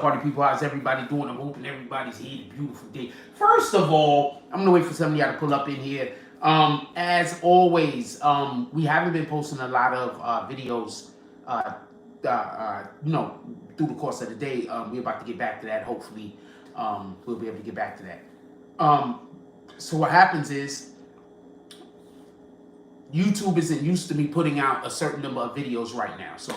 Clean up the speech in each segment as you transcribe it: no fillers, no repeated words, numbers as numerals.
Party people, how's everybody doing? I'm hoping everybody's here. A beautiful day. First of all, I'm gonna wait for some of y'all to pull up in here. As always, we haven't been posting a lot of videos, through the course of the day. We're about to get back to that. Hopefully, we'll be able to get back to that. So what happens is YouTube isn't used to me putting out a certain number of videos right now. So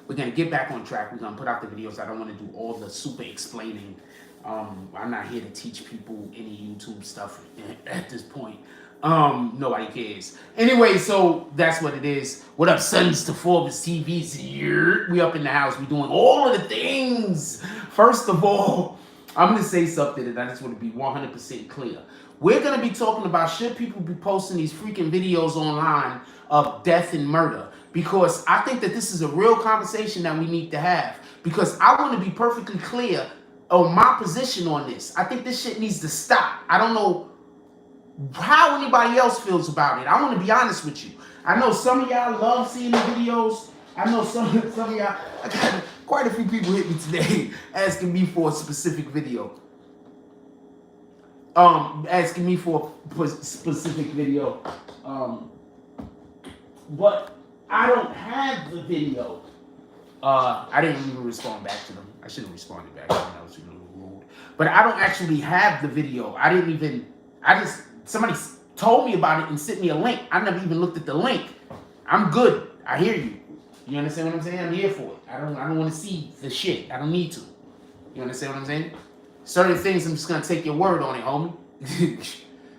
we're going to get back on track. We're going to put out the videos. I don't want to do all the super explaining. I'm not here to teach people any YouTube stuff at this point. Nobody cares. Anyway, so that's what it is. What up, Sons to Forbes TV's here. We up in the house. We doing all of the things. First of all, I'm going to say something and I just want to be 100% clear. We're going to be talking about should people be posting these freaking videos online of death and murder, because I think that this is a real conversation that we need to have, because I want to be perfectly clear on my position on this. I think this shit needs to stop. I don't know how anybody else feels about it. I want to be honest with you. I know some of y'all love seeing the videos. I know some of y'all, I got quite a few people hit me today asking me for a specific video. Asking me for a specific video. But I don't have the video. I didn't even respond back to them. I should have responded back to them. I was a little rude. But I don't actually have the video. Somebody told me about it and sent me a link. I never even looked at the link. I'm good. I hear you. You understand what I'm saying? I'm here for it. I don't want to see the shit. I don't need to. You understand what I'm saying? Certain things, I'm just going to take your word on it, homie.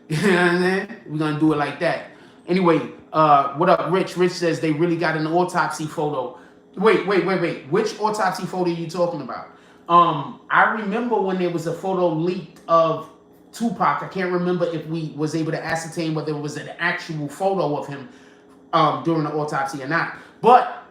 You know what I'm saying? We're going to do it like that. Anyway, what up, Rich? Rich says they really got an autopsy photo. Wait. Which autopsy photo are you talking about? I remember when there was a photo leaked of Tupac. I can't remember if we was able to ascertain whether it was an actual photo of him during the autopsy or not. But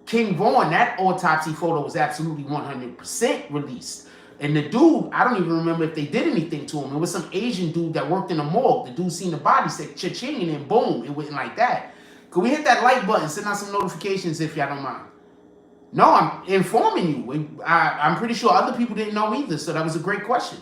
King Vaughn, that autopsy photo was absolutely 100% released. And the dude, I don't even remember if they did anything to him. It was some Asian dude that worked in the morgue. The dude seen the body, said cha-ching, and then boom, it went like that. Could we hit that like button, send out some notifications if y'all don't mind? No, I'm informing you. I'm pretty sure other people didn't know either, so that was a great question.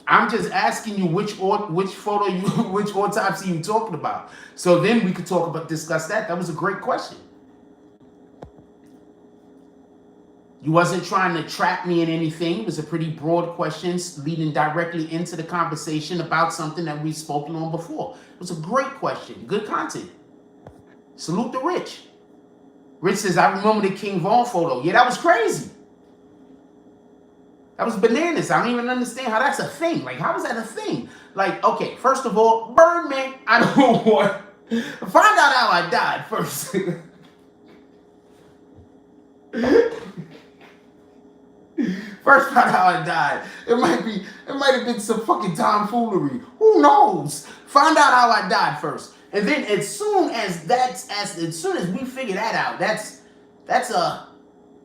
I'm just asking you which photo which autopsy you talking about. So then we could discuss that. That was a great question. You wasn't trying to trap me in anything. It was a pretty broad question leading directly into the conversation about something that we've spoken on before. It was a great question. Good content. Salute to Rich. Rich says, I remember the King Vaughn photo. Yeah, that was crazy. That was bananas. I don't even understand how that's a thing. Like, how is that a thing? Like, okay, first of all, burn me. I don't want. Find out how I died first. First find out how I died. It might have been some fucking tomfoolery. Who knows? Find out how I died first. And then as soon as we figure that out, that's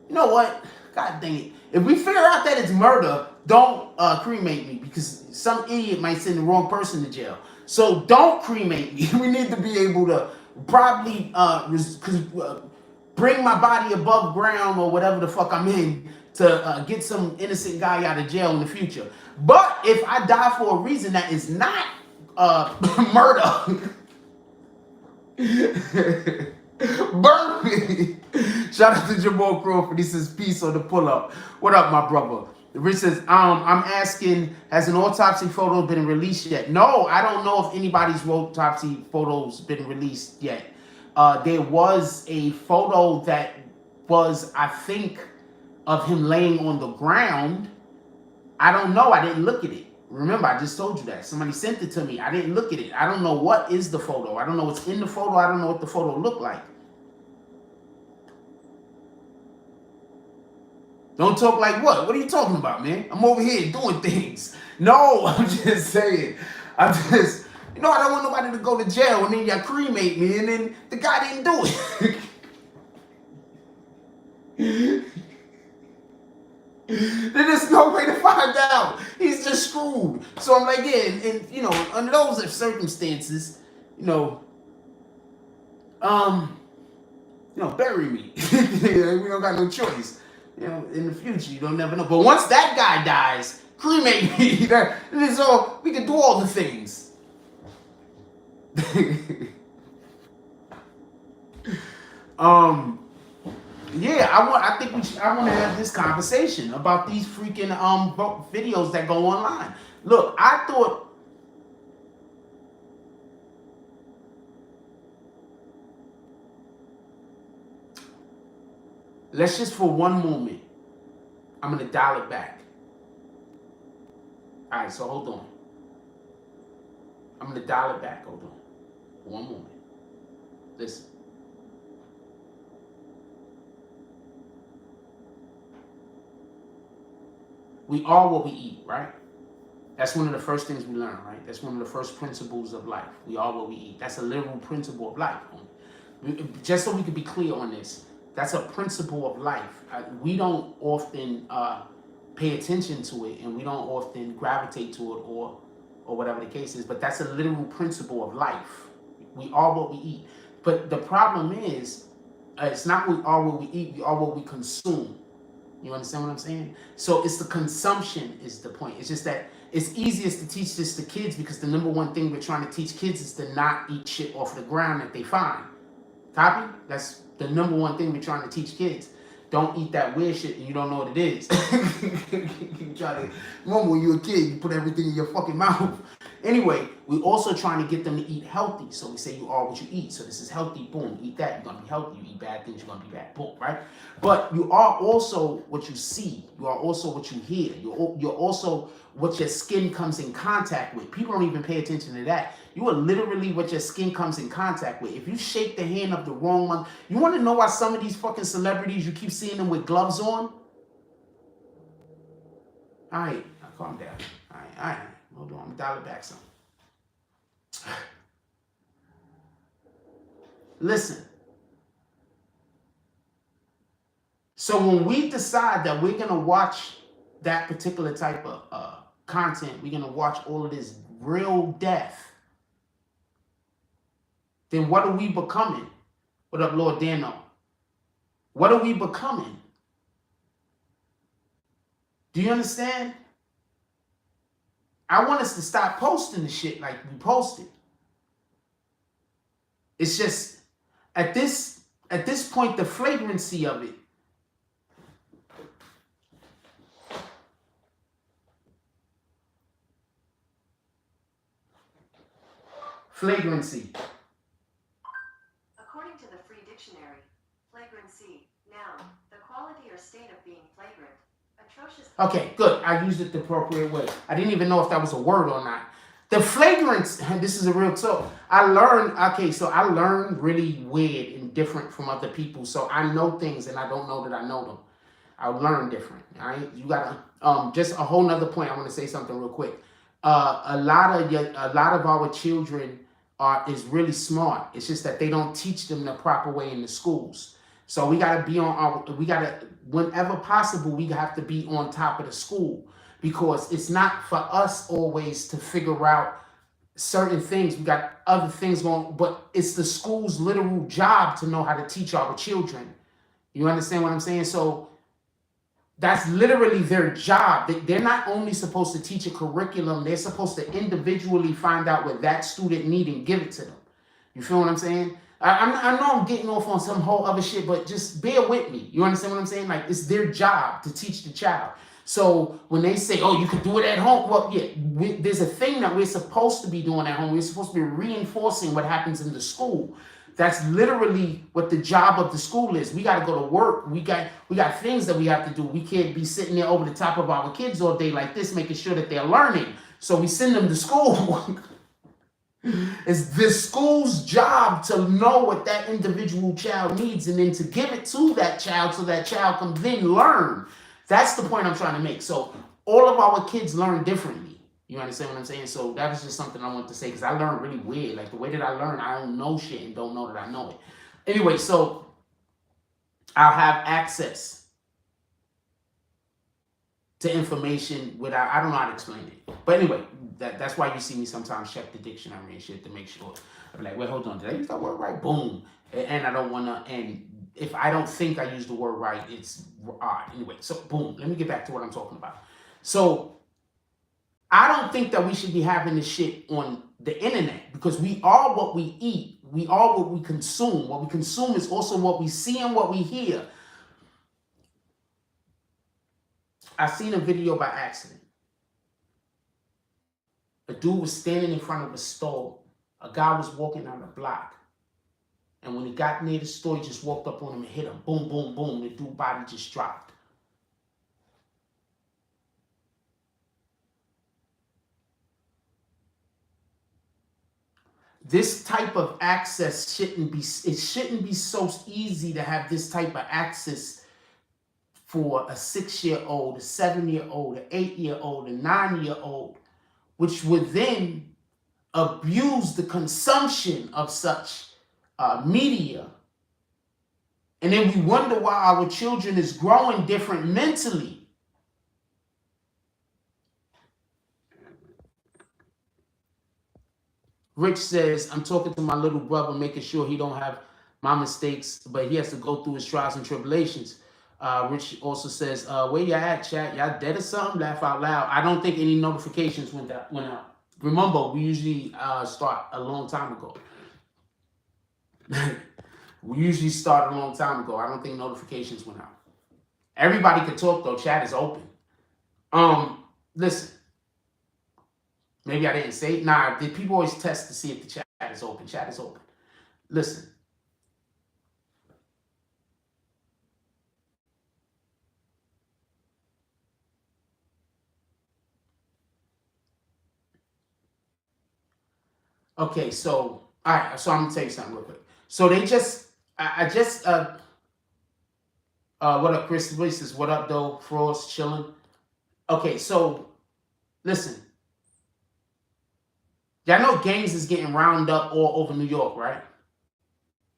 you know what? God dang it. If we figure out that it's murder, don't cremate me, because some idiot might send the wrong person to jail. So don't cremate me. We need to be able to probably bring my body above ground or whatever the fuck I'm in to get some innocent guy out of jail in the future. But if I die for a reason that is not murder, burn me. Shout out to Jamal Crawford. He says peace on the pull-up. What up, my brother? Rich says, I'm asking, has an autopsy photo been released yet? No, I don't know if anybody's autopsy photo's been released yet. There was a photo that was, I think, of him laying on the ground. I don't know. I didn't look at it. Remember, I just told you that. Somebody sent it to me. I didn't look at it. I don't know what is the photo. I don't know what's in the photo. I don't know what the photo looked like. Don't talk like what? What are you talking about, man? I'm over here doing things. No, I'm just saying. I don't want nobody to go to jail and then y'all cremate me and then the guy didn't do it. There's no way to find out. He's just screwed. So I'm like, yeah, and you know, under those circumstances, you know, bury me. We don't got no choice. In the future, you don't never know. But once that guy dies, cremate me. So we can do all the things. Yeah, I want to have this conversation about these freaking videos that go online. Look, I thought. Let's just for one moment, I'm going to dial it back. All right, so hold on. I'm going to dial it back. Hold on. For one moment. Listen. We are what we eat, right? That's one of the first things we learn, right? That's one of the first principles of life. We are what we eat. That's a literal principle of life. Just so we can be clear on this, that's a principle of life. We don't often pay attention to it, and we don't often gravitate to it, or whatever the case is. But that's a literal principle of life. We are what we eat. But the problem is, it's not we are what we eat. We are what we consume. You understand what I'm saying? So it's the consumption is the point. It's just that it's easiest to teach this to kids because the number one thing we're trying to teach kids is to not eat shit off the ground that they find. Copy? That's the number one thing we're trying to teach kids. Don't eat that weird shit and you don't know what it is. You try to, remember when you were a kid, you put everything in your fucking mouth. Anyway, we're also trying to get them to eat healthy. So we say you are what you eat. So this is healthy, boom, eat that, you're gonna be healthy. You eat bad things, you're gonna be bad, boom, right? But you are also what you see. You are also what you hear. You're also what your skin comes in contact with. People don't even pay attention to that. You are literally what your skin comes in contact with. If you shake the hand of the wrong one, you want to know why some of these fucking celebrities, you keep seeing them with gloves on? All right, now calm down. All right. Hold on, I'm dial it back some. Listen. So when we decide that we're going to watch that particular type of content, we're going to watch all of this real death, then what are we becoming? What up, Lord Dano? What are we becoming? Do you understand? I want us to stop posting the shit like we posted. It's just at this point, the flagrancy of it. Flagrancy. According to the Free Dictionary, flagrancy, noun, the quality or state of being flagrant, atrocious. Okay, good. I used it the appropriate way. I didn't even know if that was a word or not. The flagrance, this is a real talk. I learned really weird and different from other people. So I know things and I don't know that I know them. I learn different. All right, you gotta just a whole nother point. I want to say something real quick. A lot of our children is really smart. It's just that they don't teach them the proper way in the schools. So we gotta be whenever possible, we have to be on top of the school, because it's not for us always to figure out certain things. We got other things going, but it's the school's literal job to know how to teach our children. You understand what I'm saying? So that's literally their job. They're not only supposed to teach a curriculum, they're supposed to individually find out what that student needs and give it to them. You feel what I'm saying? I know I'm getting off on some whole other shit, but just bear with me. You understand what I'm saying? Like, it's their job to teach the child. So when they say, oh, you can do it at home, well, yeah, there's a thing that we're supposed to be doing at home. We're supposed to be reinforcing what happens in the school. That's literally what the job of the school is. We got to go to work. We got things that we have to do. We can't be sitting there over the top of our kids all day like this, making sure that they're learning. So we send them to school. It's the school's job to know what that individual child needs and then to give it to that child so that child can then learn. That's the point I'm trying to make. So all of our kids learn differently. You understand what I'm saying? So that was just something I wanted to say, because I learned really weird. Like, the way that I learn, I don't know shit and don't know that I know it. Anyway, so I'll have access to information without, I don't know how to explain it. But anyway, that's why you see me sometimes check the dictionary and shit to make sure. I'm like, wait, hold on, did I use that word right? Boom. And I don't want to, and if I don't think I use the word right, it's odd. Anyway, so boom, let me get back to what I'm talking about. So I don't think that we should be having this shit on the internet, because we are what we eat. We are what we consume. What we consume is also what we see and what we hear. I seen a video by accident. A dude was standing in front of a store. A guy was walking down the block. And when he got near the store, he just walked up on him and hit him. Boom, boom, boom. The dude's body just dropped. This type of access shouldn't be so easy to have this type of access for a 6-year-old, a 7-year-old, an 8-year-old, a 9-year-old, which would then abuse the consumption of such media. And then we wonder why our children is growing different mentally. Rich says, I'm talking to my little brother, making sure he don't have my mistakes, but he has to go through his trials and tribulations. Rich also says, where you at, chat? Y'all dead or something? Laugh out loud. I don't think any notifications went out. Remember, we usually start a long time ago. We usually start a long time ago. I don't think notifications went out. Everybody can talk, though. Chat is open. Listen. Maybe I didn't say it. Nah, people always test to see if the chat is open. Chat is open. Listen. Okay, so, all right, so I'm going to tell you something real quick. So they just, what up, Chris? Says, what up, though? Frost, chilling. Okay, so, listen. Y'all know gangs is getting rounded up all over New York, right?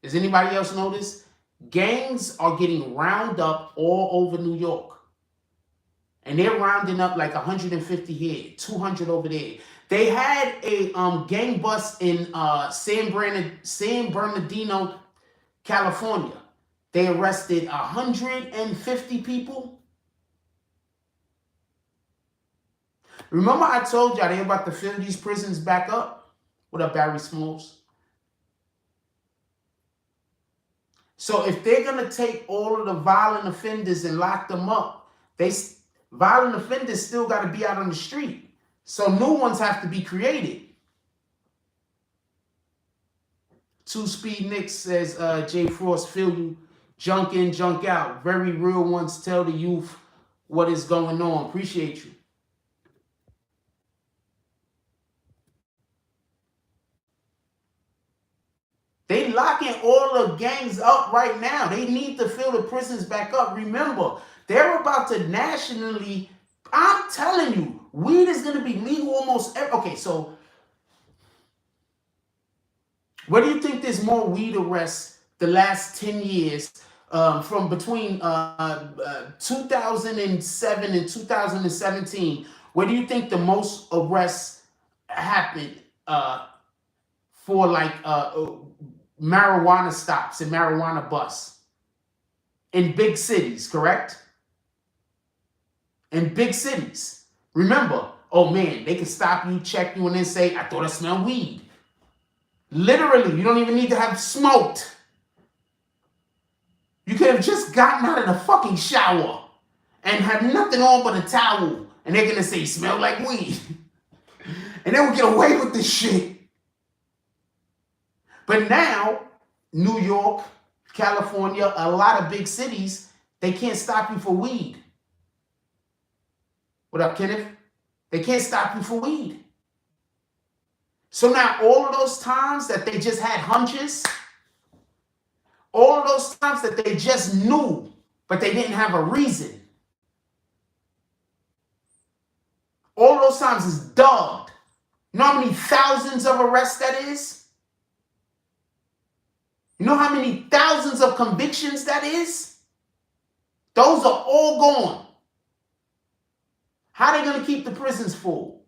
Does anybody else know this? Gangs are getting rounded up all over New York. And they're rounding up like 150 here, 200 over there. They had a gang bust in San Bernardino, California. They arrested 150 people. Remember I told y'all they're about to fill these prisons back up? What up, Barry Smalls? So if they're going to take all of the violent offenders and lock them up, violent offenders still got to be out on the street. So new ones have to be created. 2Speed Nick says, Jay Frost, feel you. Junk in, junk out. Very real ones tell the youth what is going on. Appreciate you. They locking all the gangs up right now. They need to fill the prisons back up. Remember, they're about to nationally, I'm telling you, weed is going to be legal almost every, okay, so where do you think there's more weed arrests the last 10 years from between 2007 and 2017? Where do you think the most arrests happened for like marijuana stops and marijuana busts? In big cities, correct? In big cities. Remember, oh man, they can stop you, check you, and then say, I thought I smelled weed. Literally, you don't even need to have smoked. You could have just gotten out of the fucking shower and have nothing on but a towel, and they're gonna say, smell like weed. And then we get away with this shit. But now, New York, California, a lot of big cities, they can't stop you for weed. What up, Kenneth? They can't stop you for weed. So now all of those times that they just had hunches, all of those times that they just knew, but they didn't have a reason, all of those times is dogged. You know how many thousands of arrests that is? You know how many thousands of convictions that is? Those are all gone. How are they going to keep the prisons full?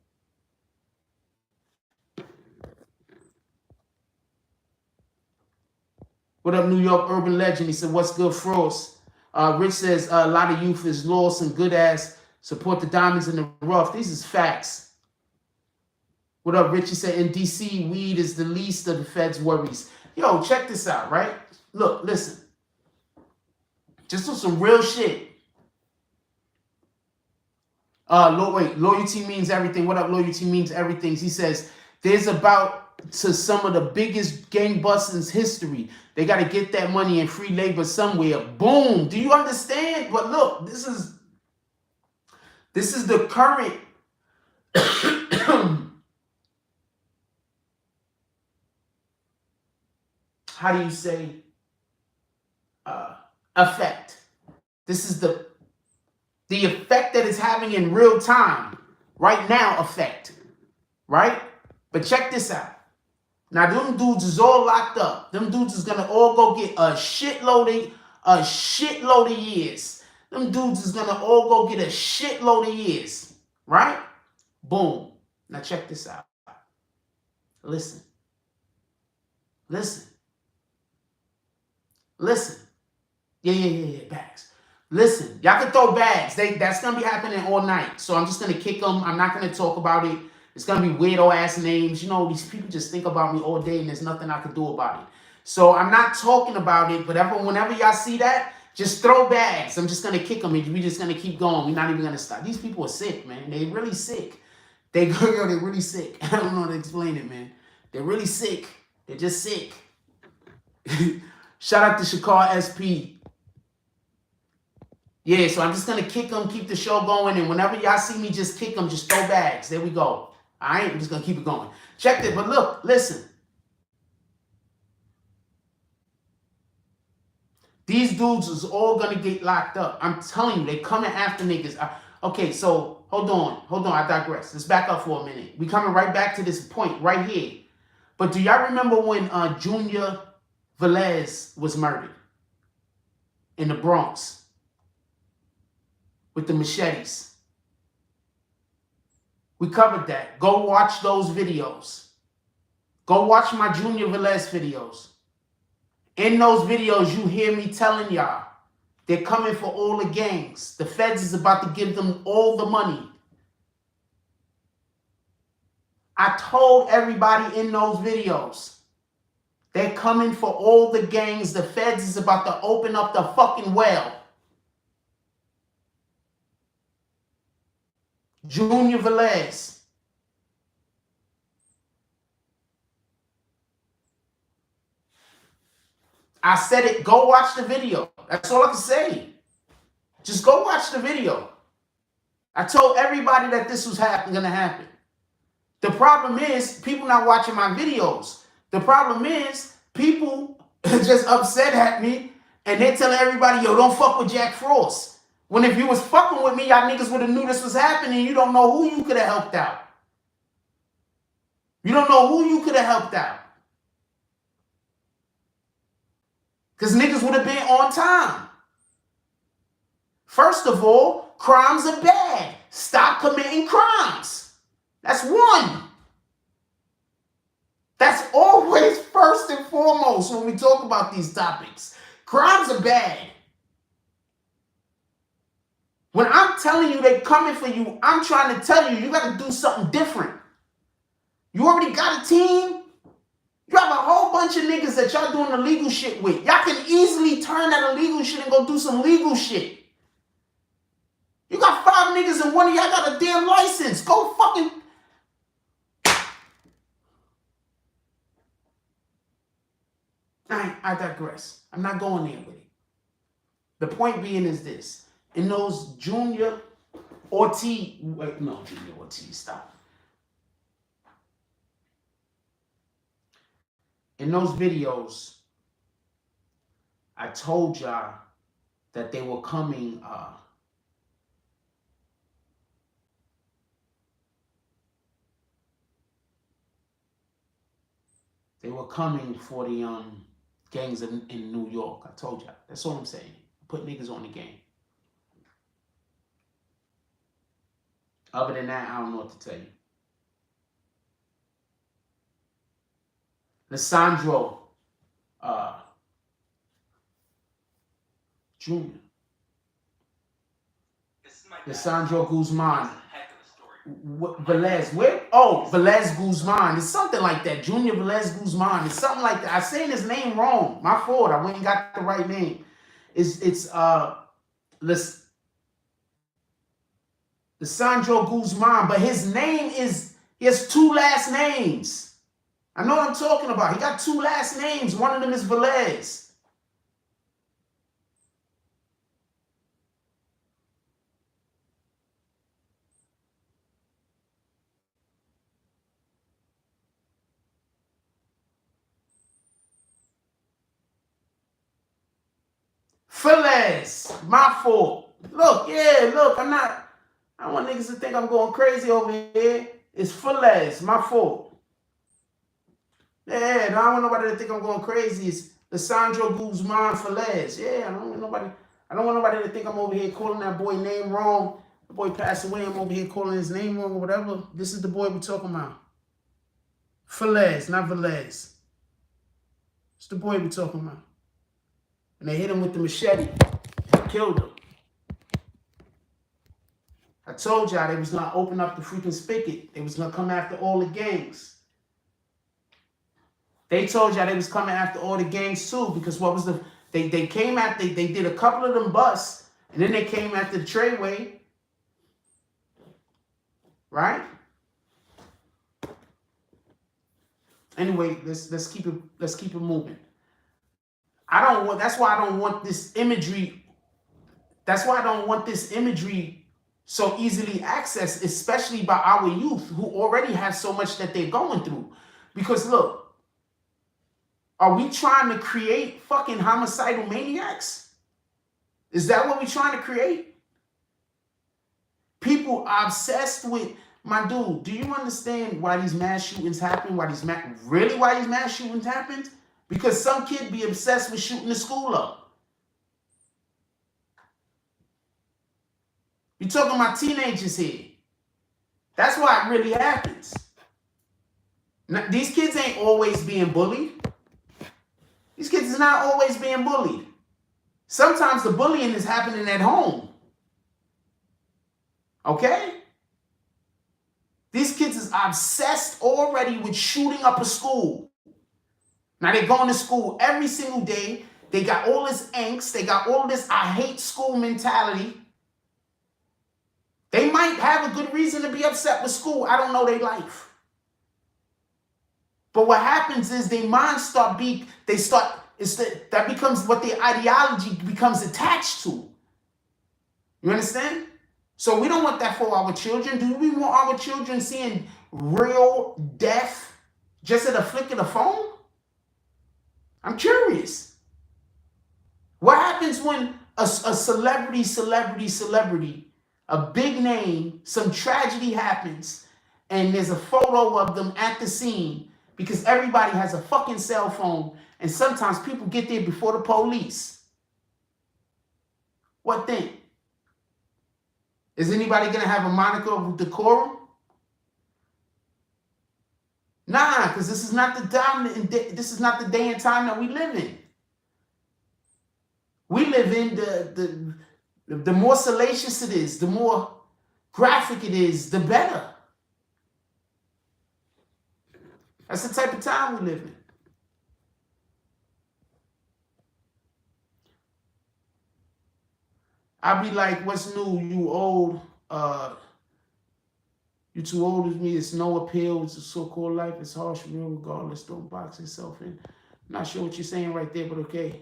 What up, New York urban legend? He said, what's good, Frost? Rich says, a lot of youth is lost and good ass. Support the diamonds in the rough. These is facts. What up, Rich? He said, in D.C., weed is the least of the Fed's worries. Yo, check this out, right? Look, listen. Just on some real shit. Loyalty means everything. What up, loyalty means everything. He says, there's about to some of the biggest gangbusters history. They got to get that money and free labor somewhere. Boom. Do you understand? But look, this is the current how do you say effect. This is the effect that it's having in real time right now effect, right? But check this out. Now, them dudes is all locked up. Them dudes is gonna all go get a shitload of years. Them dudes is gonna all go get a shitload of years, right? Boom. Now check this out. Listen. Yeah, bags. Listen, y'all can throw bags. That's gonna be happening all night. So I'm just gonna kick them. I'm not gonna talk about it. It's gonna be weirdo ass names. You know, these people just think about me all day and there's nothing I can do about it. So I'm not talking about it, but whenever y'all see that, just throw bags. I'm just gonna kick them and we're just gonna keep going. We're not even gonna stop. These people are sick, man. They're really sick. They're really sick. I don't know how to explain it, man. They're really sick. They're just sick. Shout out to Shakar SP. Yeah, so I'm just gonna kick them, keep the show going, and whenever y'all see me just kick them, just throw bags. There we go. All right, I'm just gonna keep it going. Check it, but look, listen. These dudes is all gonna get locked up. I'm telling you, they coming after niggas. Okay, so hold on, I digress. Let's back up for a minute. We coming right back to this point right here. But do y'all remember when Junior Velez was murdered in the Bronx with the machetes? We covered that. Go watch those videos. Go watch my Junior Velez videos. In those videos, you hear me telling y'all, they're coming for all the gangs. The feds is about to give them all the money. I told everybody in those videos, they're coming for all the gangs. The feds is about to open up the fucking well. Junior Velez. I said it. Go watch the video. That's all I can say. Just go watch the video. I told everybody that this was going to happen. The problem is people not watching my videos. The problem is people just upset at me and they're telling everybody, yo, don't fuck with Jack Frost. When if you was fucking with me, y'all niggas would have knew this was happening. You don't know who you could have helped out. You don't know who you could have helped out. Because niggas would have been on time. First of all, crimes are bad. Stop committing crimes. That's one. That's always first and foremost when we talk about these topics. Crimes are bad. When I'm telling you they're coming for you, I'm trying to tell you, you got to do something different. You already got a team. You have a whole bunch of niggas that y'all doing illegal shit with. Y'all can easily turn that illegal shit and go do some legal shit. You got 5 niggas and one of y'all got a damn license. Go fucking... I digress. I'm not going there with it. The point being is this. In those Junior Ortiz... Wait, no, Junior Ortiz, stop. In those videos, I told y'all that they were coming... They were coming for the gangs in New York. I told y'all. That's all I'm saying. Put niggas on the game. Other than that, I don't know what to tell you. Lissandro Junior. This is my dad. Alessandro Guzman. It's a heck of a story. Velez, where? Oh, Velez Guzman. It's something like that. Junior Velez Guzman. It's something like that. I saying his name wrong. My fault. I went and got the right name. It's Alessandro Guzman, but his name is, he has two last names. I know what I'm talking about. He got two last names. One of them is Velez. Velez, my fault. Look, yeah, look, I don't want niggas to think I'm going crazy over here. It's Velez, my fault. Yeah, I don't want nobody to think I'm going crazy. It's Alessandro Guzman Velez. Yeah, I don't want nobody to think I'm over here calling that boy name wrong. The boy passed away, I'm over here calling his name wrong or whatever. This is the boy we're talking about. Velez, not Velez. It's the boy we're talking about. And they hit him with the machete. Killed him. I told y'all they was going to open up the freaking spigot. They was going to come after all the gangs. They told y'all they was coming after all the gangs too, because what was they came after, they did a couple of them busts, and then they came after the Treyway. Right? Anyway, let's keep it moving. That's why I don't want this imagery. That's why I don't want this imagery so easily accessed, especially by our youth who already have so much that they're going through. Because look, are we trying to create fucking homicidal maniacs? Is that what we're trying to create? People are obsessed with, my dude, do you understand why these mass shootings happen? Why these mass shootings happened? Because some kid be obsessed with shooting the school up. You're talking about teenagers here. That's why it really happens. Now, these kids ain't always being bullied. These kids is not always being bullied. Sometimes the bullying is happening at home. Okay? These kids is obsessed already with shooting up a school. Now they're going to school every single day. They got all this angst. They got all this I hate school mentality. They might have a good reason to be upset with school. I don't know their life. But what happens is their minds that becomes what their ideology becomes attached to. You understand? So we don't want that for our children. Do we want our children seeing real death just at a flick of the phone? I'm curious. What happens when a celebrity, a big name, some tragedy happens, and there's a photo of them at the scene, because everybody has a fucking cell phone, and sometimes people get there before the police. What then? Is anybody going to have a moniker of decorum? Nah, because this is not the day and time that we live in. We live in the more salacious it is, the more graphic it is, the better. That's the type of time we live in. I'll be like, what's new? You old. You too old with me. It's no appeal. It's a so-called life. It's harsh, real, regardless. Don't box yourself in. I'm not sure what you're saying right there, but okay.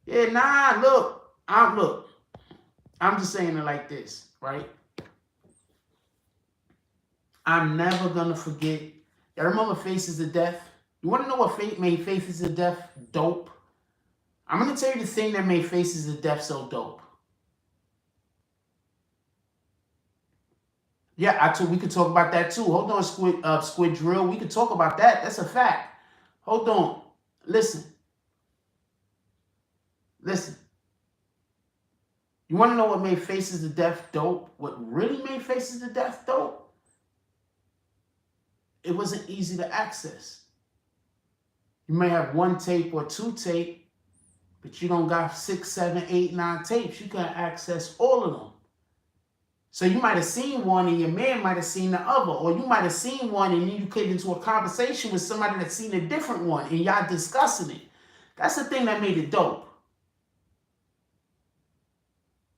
Yeah, nah, look. I'm just saying it like this, right? I'm never going to forget. Y'all remember Faces of Death? You want to know what made Faces of Death dope? I'm going to tell you the thing that made Faces of Death so dope. Yeah, we could talk about that too. Hold on, Squid Drill. We could talk about that. That's a fact. Hold on. Listen. You want to know what made Faces of Death dope? What really made Faces of Death dope? It wasn't easy to access. You may have one tape or two tape, but you don't got 6, 7, 8, 9 tapes. You can access all of them. So you might have seen one and your man might have seen the other, or you might have seen one and then you get into a conversation with somebody that's seen a different one and y'all discussing it. That's the thing that made it dope.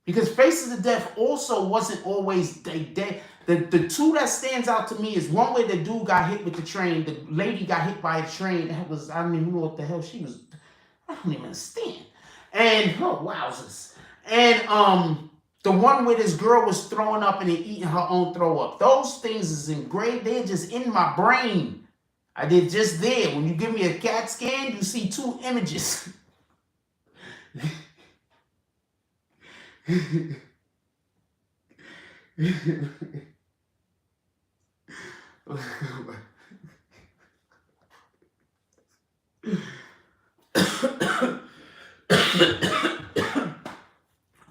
Because Faces of Death also wasn't always dead. The two that stands out to me is one where the dude got hit with the train, the lady got hit by a train. That was, I don't even know what the hell she was. I don't even understand. And oh wowzers. And the one where this girl was throwing up and then eating her own throw up. Those things is engraved. They're just in my brain. I did just there. When you give me a CAT scan, you see 2 images.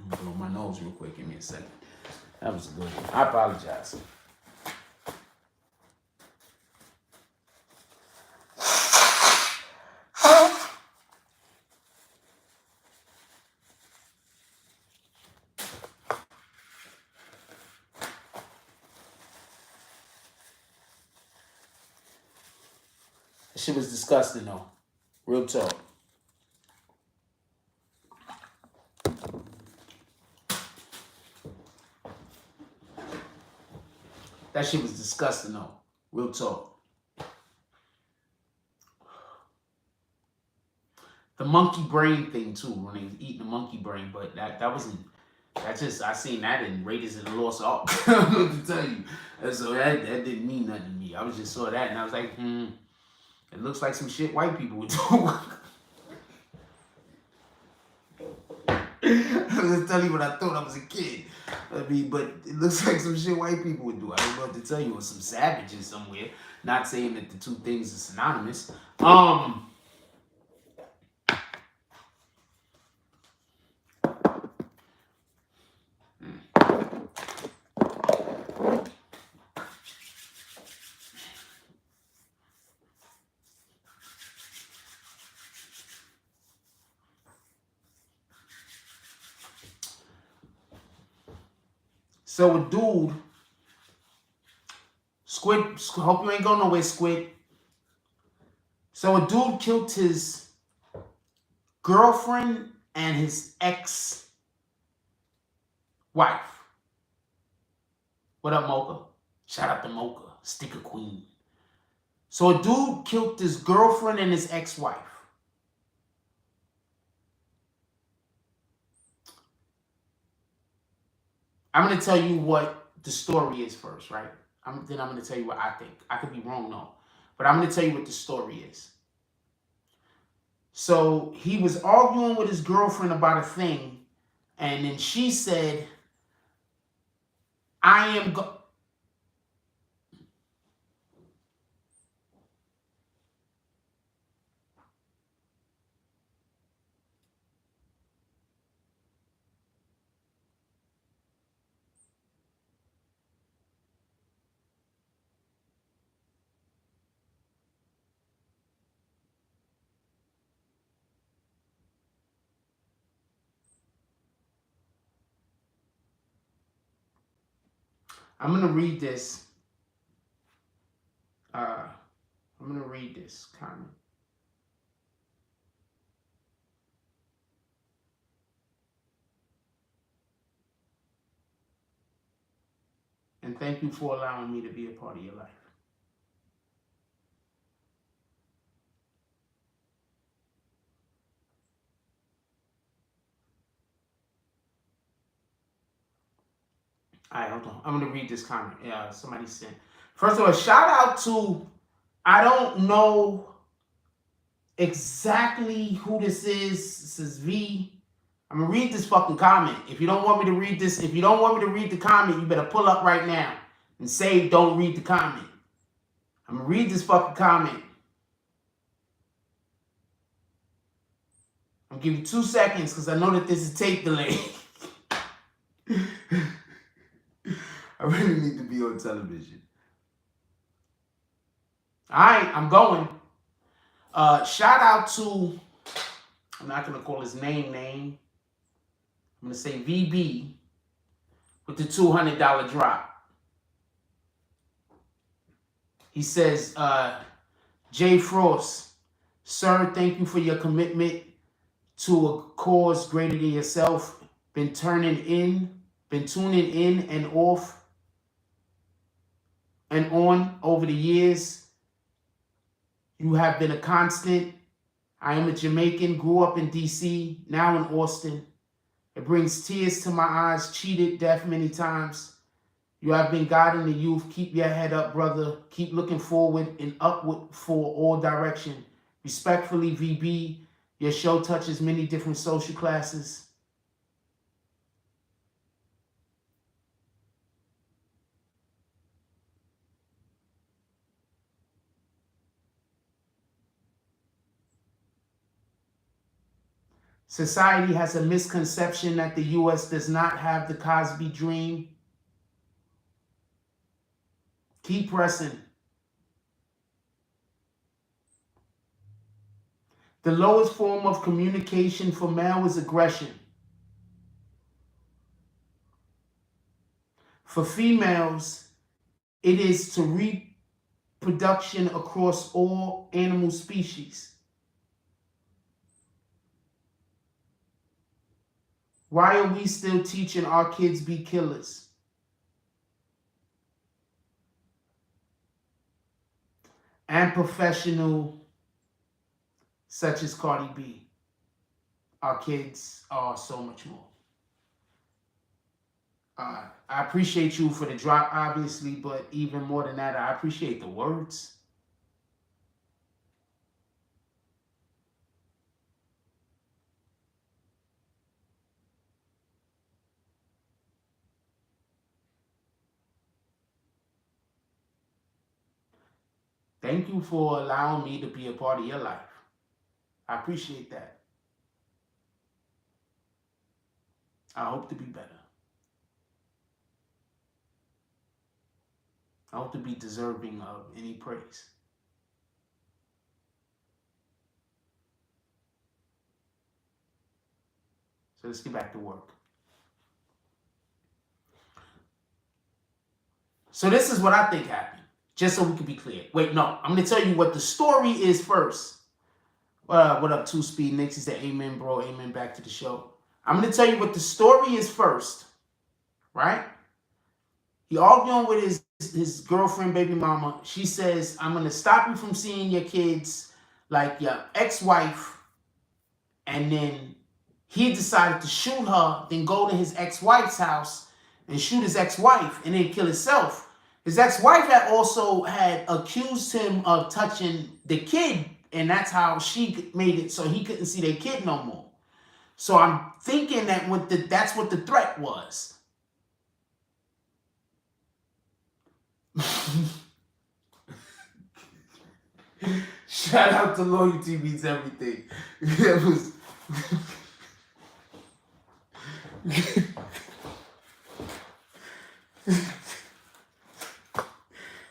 Blow my nose real quick. Give me a second. That was a good one. I apologize. That shit was disgusting though. Real talk. That shit was disgusting though. Real talk. The monkey brain thing too, when they was eating the monkey brain, but that wasn't, that just, I seen that in Raiders of the Lost Ark. I don't know what to tell you. And so that didn't mean nothing to me. I was just saw that and I was like, it looks like some shit white people would do. I was just telling you what I thought I was a kid. I mean, but it looks like some shit white people would do. I don't know what to tell you, or some savages somewhere. Not saying that the two things are synonymous. So a dude, Squid, hope you ain't going nowhere, Squid. So a dude killed his girlfriend and his ex-wife. What up, Mocha? Shout out to Mocha, Sticker Queen. So a dude killed his girlfriend and his ex-wife. I'm going to tell you what the story is first, right? Then I'm going to tell you what I think. I could be wrong, though. But I'm going to tell you what the story is. So he was arguing with his girlfriend about a thing. And then she said, I am... I'm going to read this. I'm going to read this comment. And thank you for allowing me to be a part of your life. All right, hold on. I'm going to read this comment. Yeah, somebody sent. First of all, shout out to, I don't know exactly who this is. This is V. I'm going to read this fucking comment. If you don't want me to read this, if you don't want me to read the comment, you better pull up right now and say don't read the comment. I'm going to read this fucking comment. I'm going to give you 2 seconds because I know that this is tape delay. I really need to be on television. All right, I'm going. Shout out to I'm not going to call his name. I'm going to say VB with the $200 drop. He says, Jay Frost, sir, thank you for your commitment to a cause greater than yourself. Been tuning in and off and on over the years. You have been a constant. I am a Jamaican, grew up in DC, now in Austin. It brings tears to my eyes, cheated death many times. You have been guiding the youth. Keep your head up, brother. Keep looking forward and upward for all direction. Respectfully, VB, your show touches many different social classes. Society has a misconception that the U.S. does not have the Cosby dream. Keep pressing. The lowest form of communication for male is aggression. For females, it is to reproduction across all animal species. Why are we still teaching our kids be killers? And professional, such as Cardi B. Our kids are so much more. I appreciate you for the drop, obviously, but even more than that, I appreciate the words. Thank you for allowing me to be a part of your life. I appreciate that. I hope to be better. I hope to be deserving of any praise. So let's get back to work. So this is what I think happened, just so we can be clear. Wait, no, I'm going to tell you what the story is first. What up, 2 Speed Nicks? He said, amen, bro. Amen, back to the show. I'm going to tell you what the story is first, right? He arguing with his girlfriend, baby mama. She says, I'm going to stop you from seeing your kids, like your ex-wife. And then he decided to shoot her, then go to his ex-wife's house and shoot his ex-wife and then kill himself. His ex-wife had also accused him of touching the kid, and that's how she made it so he couldn't see their kid no more. So I'm thinking that that's what the threat was. Shout out to Loyalty Beats Everything. That was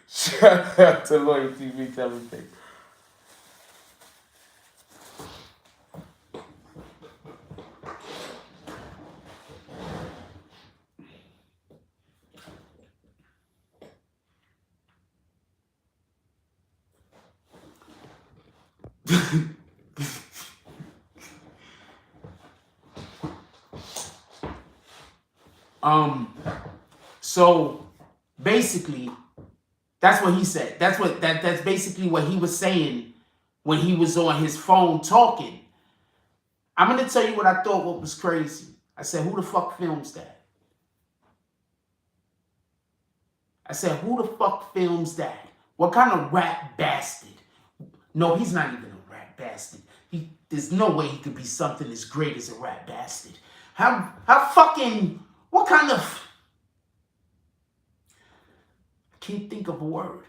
shout out to Loyalty Beats Everything. So basically, that's what he said. That's basically what he was saying when he was on his phone talking. I'm gonna tell you what I thought what was crazy. I said, who the fuck films that? I said, who the fuck films that? What kind of rat bastard? No, he's not even a rat bastard. There's no way he could be something as great as a rat bastard. How fucking, what kind of, I can't think of a word.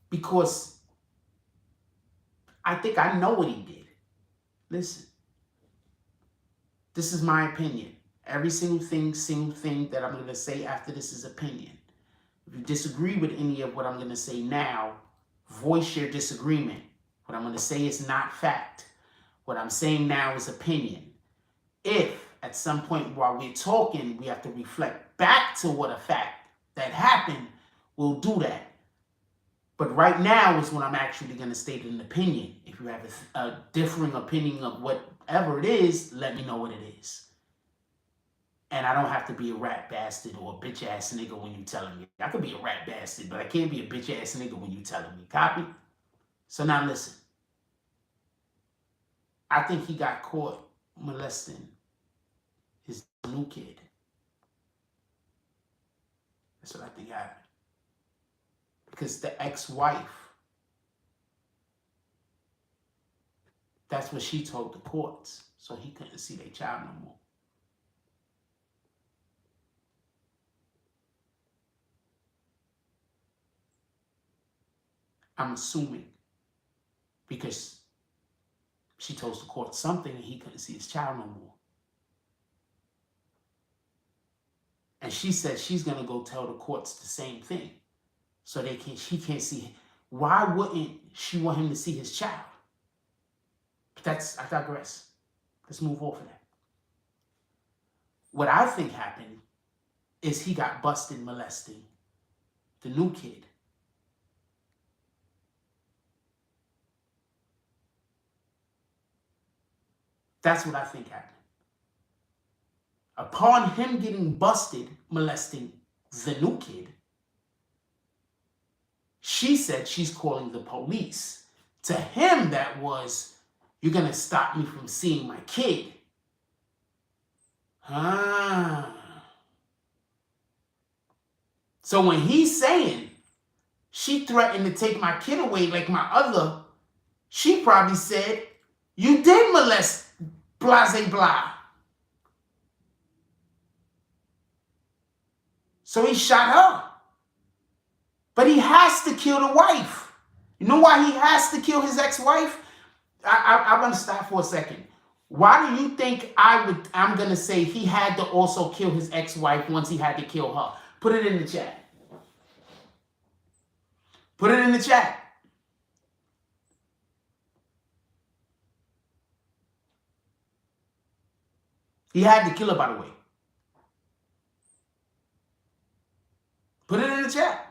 Because I think I know what he did. Listen, this is my opinion. Every single thing that I'm going to say after this is opinion. If you disagree with any of what I'm going to say now, voice your disagreement. What I'm going to say is not fact. What I'm saying now is opinion. If at some point while we're talking, we have to reflect back to what a fact that happened, we'll do that. But right now is when I'm actually going to state an opinion. If you have a differing opinion of whatever it is, let me know what it is. And I don't have to be a rat bastard or a bitch ass nigga when you telling me. I could be a rat bastard, but I can't be a bitch ass nigga when you telling me. Copy? So now listen. I think he got caught molesting his new kid. That's what I think happened. Because the ex-wife, that's what she told the courts. So he couldn't see their child no more. I'm assuming because she told the court something and he couldn't see his child no more. And she said she's going to go tell the courts the same thing. So she can't see him. Why wouldn't she want him to see his child? But I digress. Let's move off of that. What I think happened is he got busted molesting the new kid. That's what I think happened. Upon him getting busted molesting the new kid, she said she's calling the police. To him, that was, you're going to stop me from seeing my kid. So when he's saying she threatened to take my kid away like my other, she probably said, you did molest blase blah. So he shot her. But he has to kill the wife. You know why he has to kill his ex-wife? I'm going to stop for a second. Why do you think I'm going to say he had to also kill his ex-wife once he had to kill her? Put it in the chat. Put it in the chat. He had to kill her, by the way. Put it in the chat.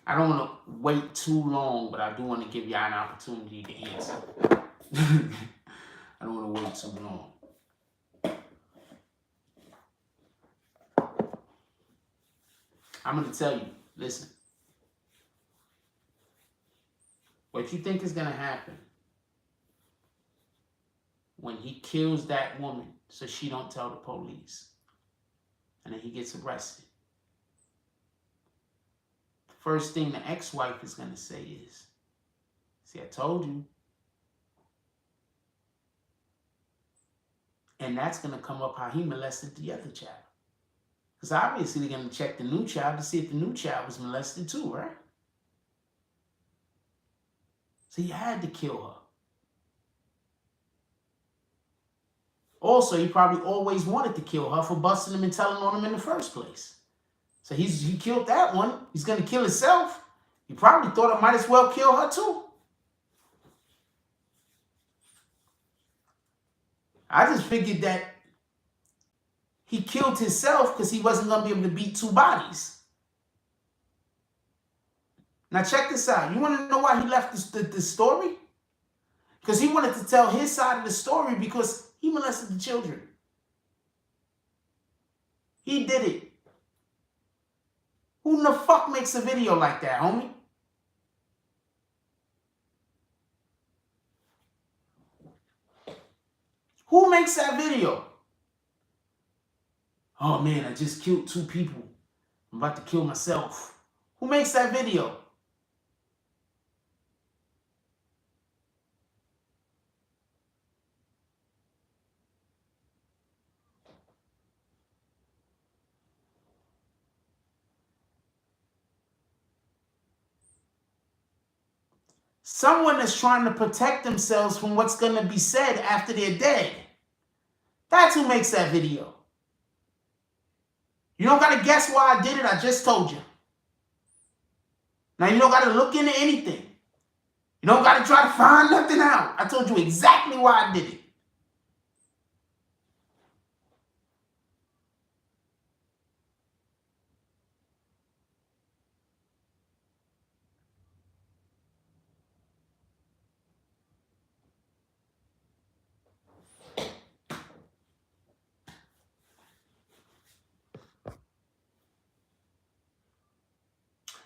I don't want to wait too long, but I do want to give y'all an opportunity to answer. I don't want to wait too long. I'm going to tell you, listen. What you think is going to happen when he kills that woman so she don't tell the police and then he gets arrested? First thing the ex-wife is going to say is, see, I told you. And that's going to come up how he molested the other child. Because obviously they're going to check the new child to see if the new child was molested too, right? So he had to kill her. Also, he probably always wanted to kill her for busting him and telling on him in the first place. So he killed that one. He's going to kill himself. He probably thought I might as well kill her too. I just figured that he killed himself because he wasn't going to be able to beat two bodies. Now check this out. You want to know why he left the story? Because he wanted to tell his side of the story because he molested the children. He did it. Who in the fuck makes a video like that, homie? Who makes that video? Oh man, I just killed 2 people. I'm about to kill myself. Who makes that video? Someone that's trying to protect themselves from what's going to be said after they're dead. That's who makes that video. You don't got to guess why I did it. I just told you. Now, you don't got to look into anything. You don't got to try to find nothing out. I told you exactly why I did it.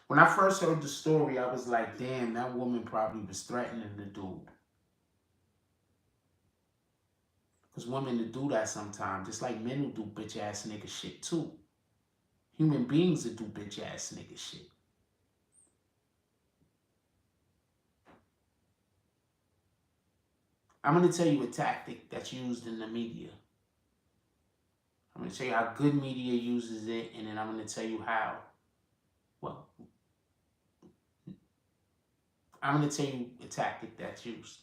When I first heard the story, I was like, damn, that woman probably was threatening the dude. Because women will do that sometimes, just like men will do bitch ass nigga shit too. Human beings will do bitch ass nigga shit. I'm going to tell you a tactic that's used in the media. I'm going to tell you how good media uses it, and then I'm going to tell you how, well, I'm going to tell you a tactic that's used.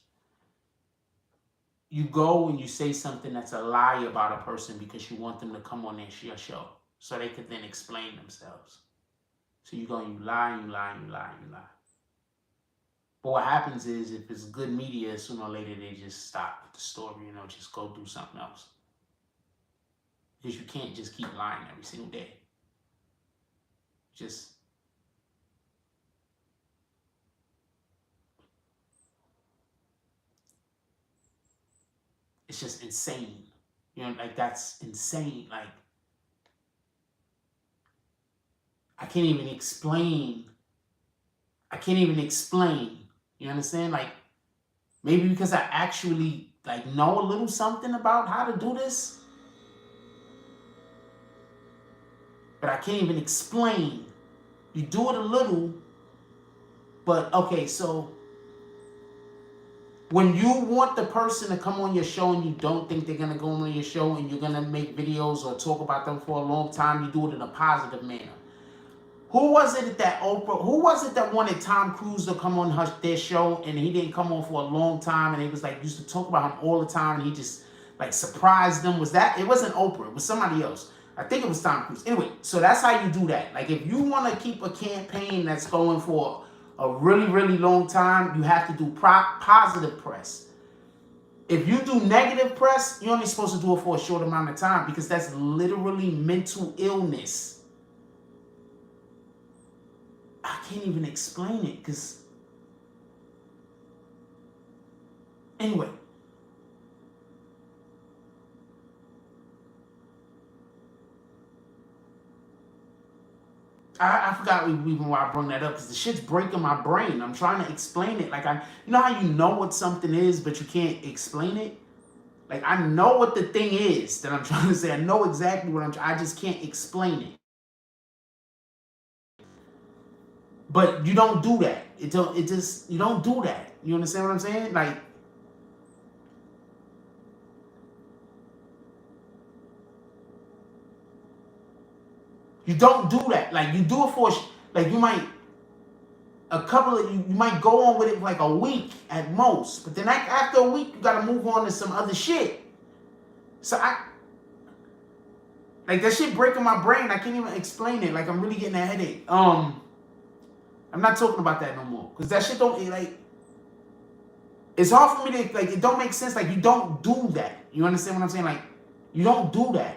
You go and you say something that's a lie about a person because you want them to come on your show so they could then explain themselves. So you go and you lie, you lie, you lie, you lie. But what happens is, if it's good media, sooner or later they just stop the story, you know, just go do something else. Because you can't just keep lying every single day. It's just insane. You know, like, that's insane. Like, I can't even explain. You understand? Like, maybe because I actually, like, know a little something about how to do this. But I can't even explain. You do it a little, but okay, so when you want the person to come on your show and you don't think they're going to go on your show and you're going to make videos or talk about them for a long time, you do it in a positive manner. Who was it that wanted Tom Cruise to come on their show and he didn't come on for a long time and they was like, used to talk about him all the time and he just like surprised them? It wasn't Oprah, it was somebody else. I think it was Tom Cruise. Anyway, so that's how you do that. Like, if you want to keep a campaign that's going for a really, really long time, you have to do positive press. If you do negative press, you're only supposed to do it for a short amount of time because that's literally mental illness. I can't even explain it because... Anyway. I forgot even why I brought that up because the shit's breaking my brain. I'm trying to explain it. Like, you know how you know what something is, but you can't explain it? Like, I know what the thing is that I'm trying to say. I know exactly what I just can't explain it. But you don't do that. You don't do that. You understand what I'm saying? Like, you don't do that. Like, you do it for, like, you might, you might go on with it for like a week at most. But then after a week, you got to move on to some other shit. So like, that shit breaking my brain. I can't even explain it. Like, I'm really getting a headache. I'm not talking about that no more. Because that shit don't, like, it's hard for me to, like, it don't make sense. Like, you don't do that. You understand what I'm saying? Like, you don't do that.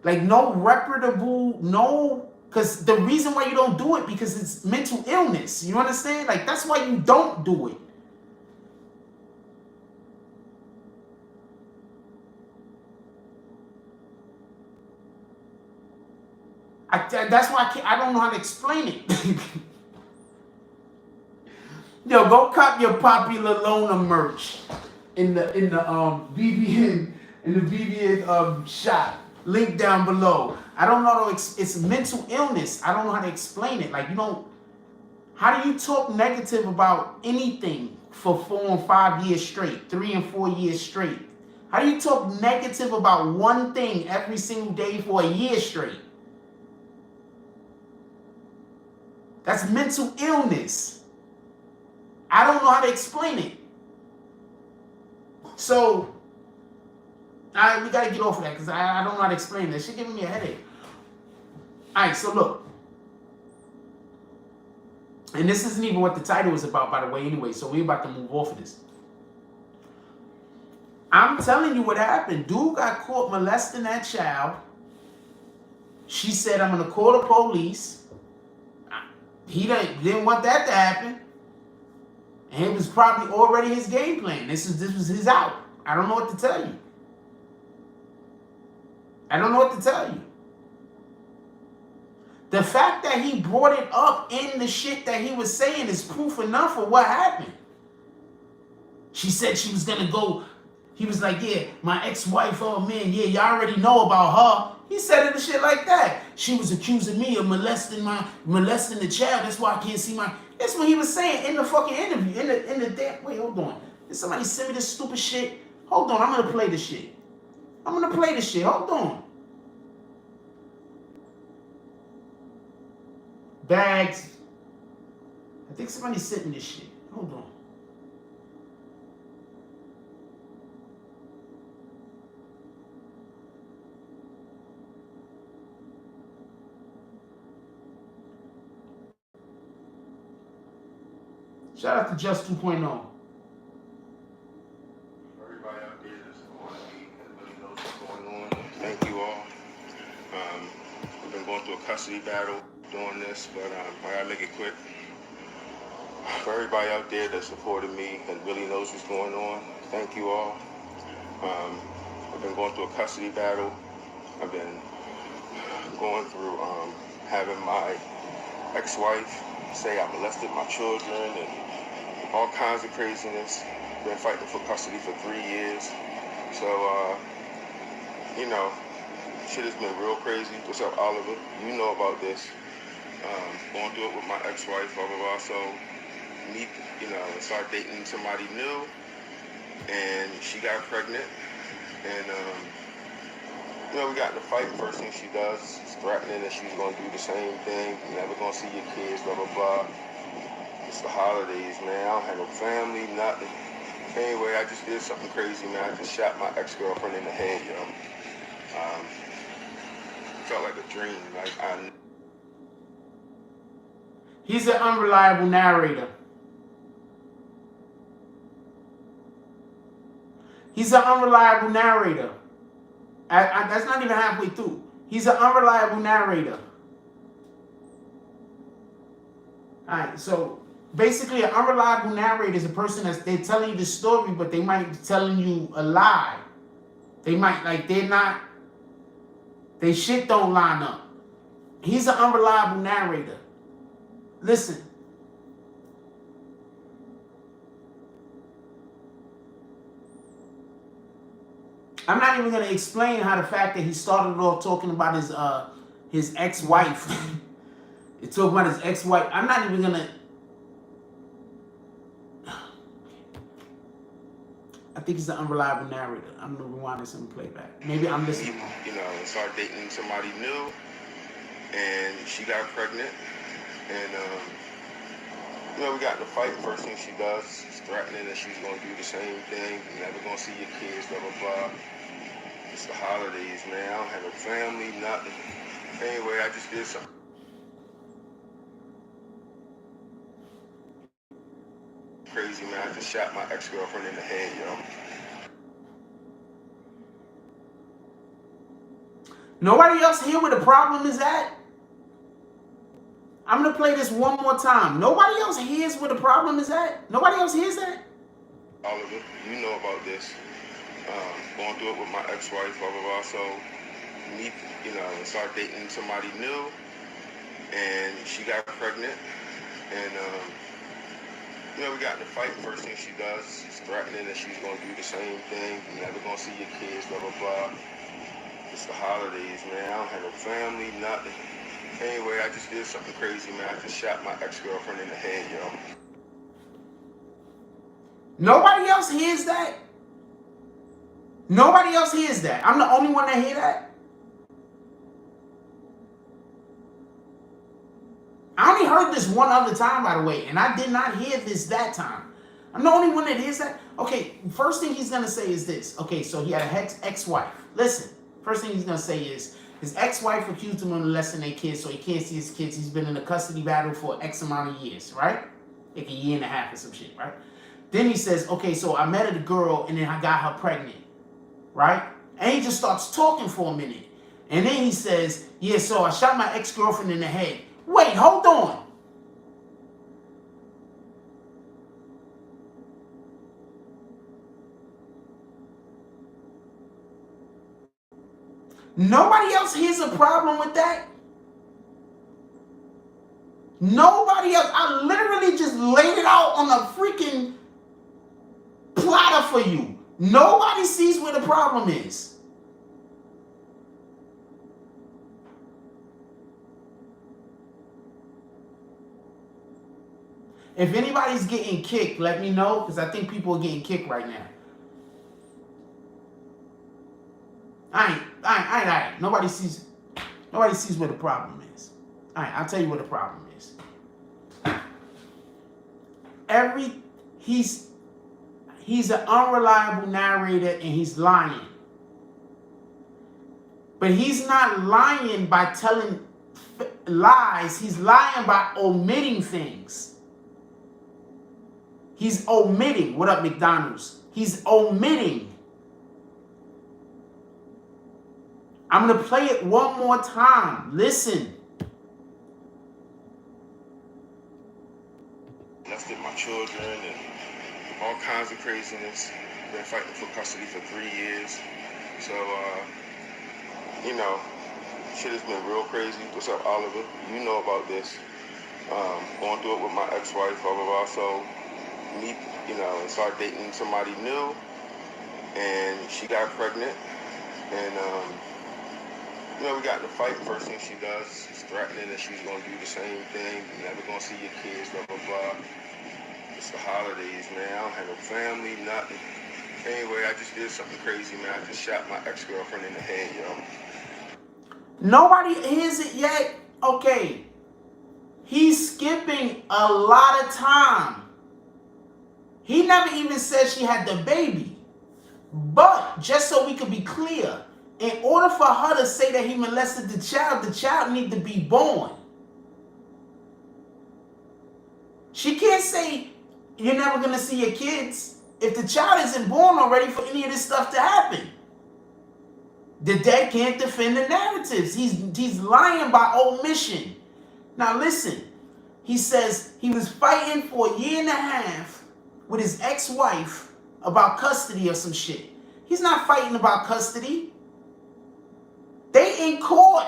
Like, no reputable, because the reason why you don't do it, because it's mental illness. You understand? Like, that's why you don't do it. That's why I don't know how to explain it. Yo, go cop your Popular Loner merch in the BBN shop. Link down below. I don't know, it's mental illness. I don't know how to explain it. Like, how do you talk negative about anything for 4 and 5 years straight, 3 and 4 years straight? How do you talk negative about one thing every single day for a year straight? That's mental illness. I don't know how to explain it. So, we got to get off of that because I don't know how to explain that. Shit giving me a headache. All right, so look. And this isn't even what the title is about, by the way, anyway. So we're about to move off of this. I'm telling you what happened. Dude got caught molesting that child. She said, I'm going to call the police. He didn't want that to happen. And it was probably already his game plan. This was his out. I don't know what to tell you. I don't know what to tell you. The fact that he brought it up in the shit that he was saying is proof enough of what happened. She said she was going to go. He was like, yeah, my ex-wife, oh man, yeah, y'all already know about her. He said it and shit like that. She was accusing me of molesting the child. That's why I can't see my. That's what he was saying in the fucking interview. In the damn. Wait, hold on. Did somebody send me this stupid shit? Hold on, I'm gonna play this shit. Hold on. Bags. I think somebody sent me this shit. Hold on. Shout out to Just 2.0. Everybody out there that's on me and really knows what's going on, thank you all. We've been going through a custody battle doing this, but I gotta make it quick. For everybody out there that supported me and really knows what's going on, thank you all. I've been going through a custody battle. I've been going through having my ex-wife say I molested my children and all kinds of craziness. Been fighting for custody for 3 years. So, shit has been real crazy. What's up, Oliver? You know about this. Going through it with my ex-wife, blah, blah, blah. So, start dating somebody new. And she got pregnant. And, we got in a fight. First thing she does is threatening that she's going to do the same thing. You're never going to see your kids, blah, blah, blah. It's the holidays, man. I don't have no family, nothing. Anyway, I just did something crazy, man. I just shot my ex-girlfriend in the head, yo. Felt like a dream. He's an unreliable narrator. That's not even halfway through. He's an unreliable narrator. All right, so basically, an unreliable narrator is a person they're telling you the story, but they might be telling you a lie. They might, their shit don't line up. He's an unreliable narrator. Listen. I'm not even going to explain how the fact that he started off talking about his ex-wife. Talking about his ex-wife. I'm not even going to. I think he's an unreliable narrator. I'm going to rewind this and play back. Maybe I'm listening wrong. Start dating somebody new. And she got pregnant. And, we got in a fight. First thing she does is threatening that she's going to do the same thing. You're never going to see your kids, blah, blah, blah. It's the holidays, man. I don't have no family, nothing. Anyway, I just did something crazy, man. I just shot my ex-girlfriend in the head, yo. Nobody else here where the problem is at? I'm going to play this one more time. Nobody else hears where the problem is at? Nobody else hears that? Oliver, you know about this. Going through it with my ex-wife, blah, blah, blah. So, start dating somebody new. And she got pregnant. And, we got in a fight. First thing she does is threatening that she's going to do the same thing. You're never going to see your kids, blah, blah, blah. It's the holidays, man. I don't have no family, nothing. Anyway, I just did something crazy, man. I just shot my ex-girlfriend in the head, yo. Nobody else hears that? Nobody else hears that. I'm the only one that hear that? I only heard this one other time, by the way, and I did not hear this that time. I'm the only one that hears that. Okay, first thing he's going to say is this. Okay, so he had an ex-wife. Listen, first thing he's going to say is his ex-wife accused him of molesting their kids, so he can't see his kids. He's been in a custody battle for X amount of years, right? Like a year and a half or some shit, right? Then he says, okay, so I met a girl and then I got her pregnant, right? And he just starts talking for a minute. And then he says, yeah, so I shot my ex-girlfriend in the head. Wait, hold on. Nobody else hears a problem with that? Nobody else. I literally just laid it out on a freaking platter for you. Nobody sees where the problem is. If anybody's getting kicked, let me know, because I think people are getting kicked right now. I ain't. Nobody sees where the problem is. All right, I'll tell you what the problem is. He's an unreliable narrator and he's lying. But he's not lying by telling lies. He's lying by omitting things. He's omitting. What up, McDonald's? He's omitting. I'm going to play it one more time. Listen. Molested my children and all kinds of craziness. Been fighting for custody for 3 years. So, you know, shit has been real crazy. What's up, Oliver? You know about this. Going through it with my ex-wife, blah, blah, blah. So, me, you know, and started dating somebody new. And she got pregnant. And, you know, we got in a fight. First thing she does is threatening that she's going to do the same thing. You're never going to see your kids, blah, blah, blah. It's the holidays, man. I don't have no family, nothing. Anyway, I just did something crazy, man. I just shot my ex-girlfriend in the head, yo. Nobody hears it yet? Okay. He's skipping a lot of time. He never even said she had the baby. But, just so we could be clear, in order for her to say that he molested the child need to be born. She can't say, you're never going to see your kids if the child isn't born already for any of this stuff to happen. The dad can't defend the narratives. He's lying by omission. Now listen, he says he was fighting for a year and a half with his ex-wife about custody or some shit. He's not fighting about custody. They in court.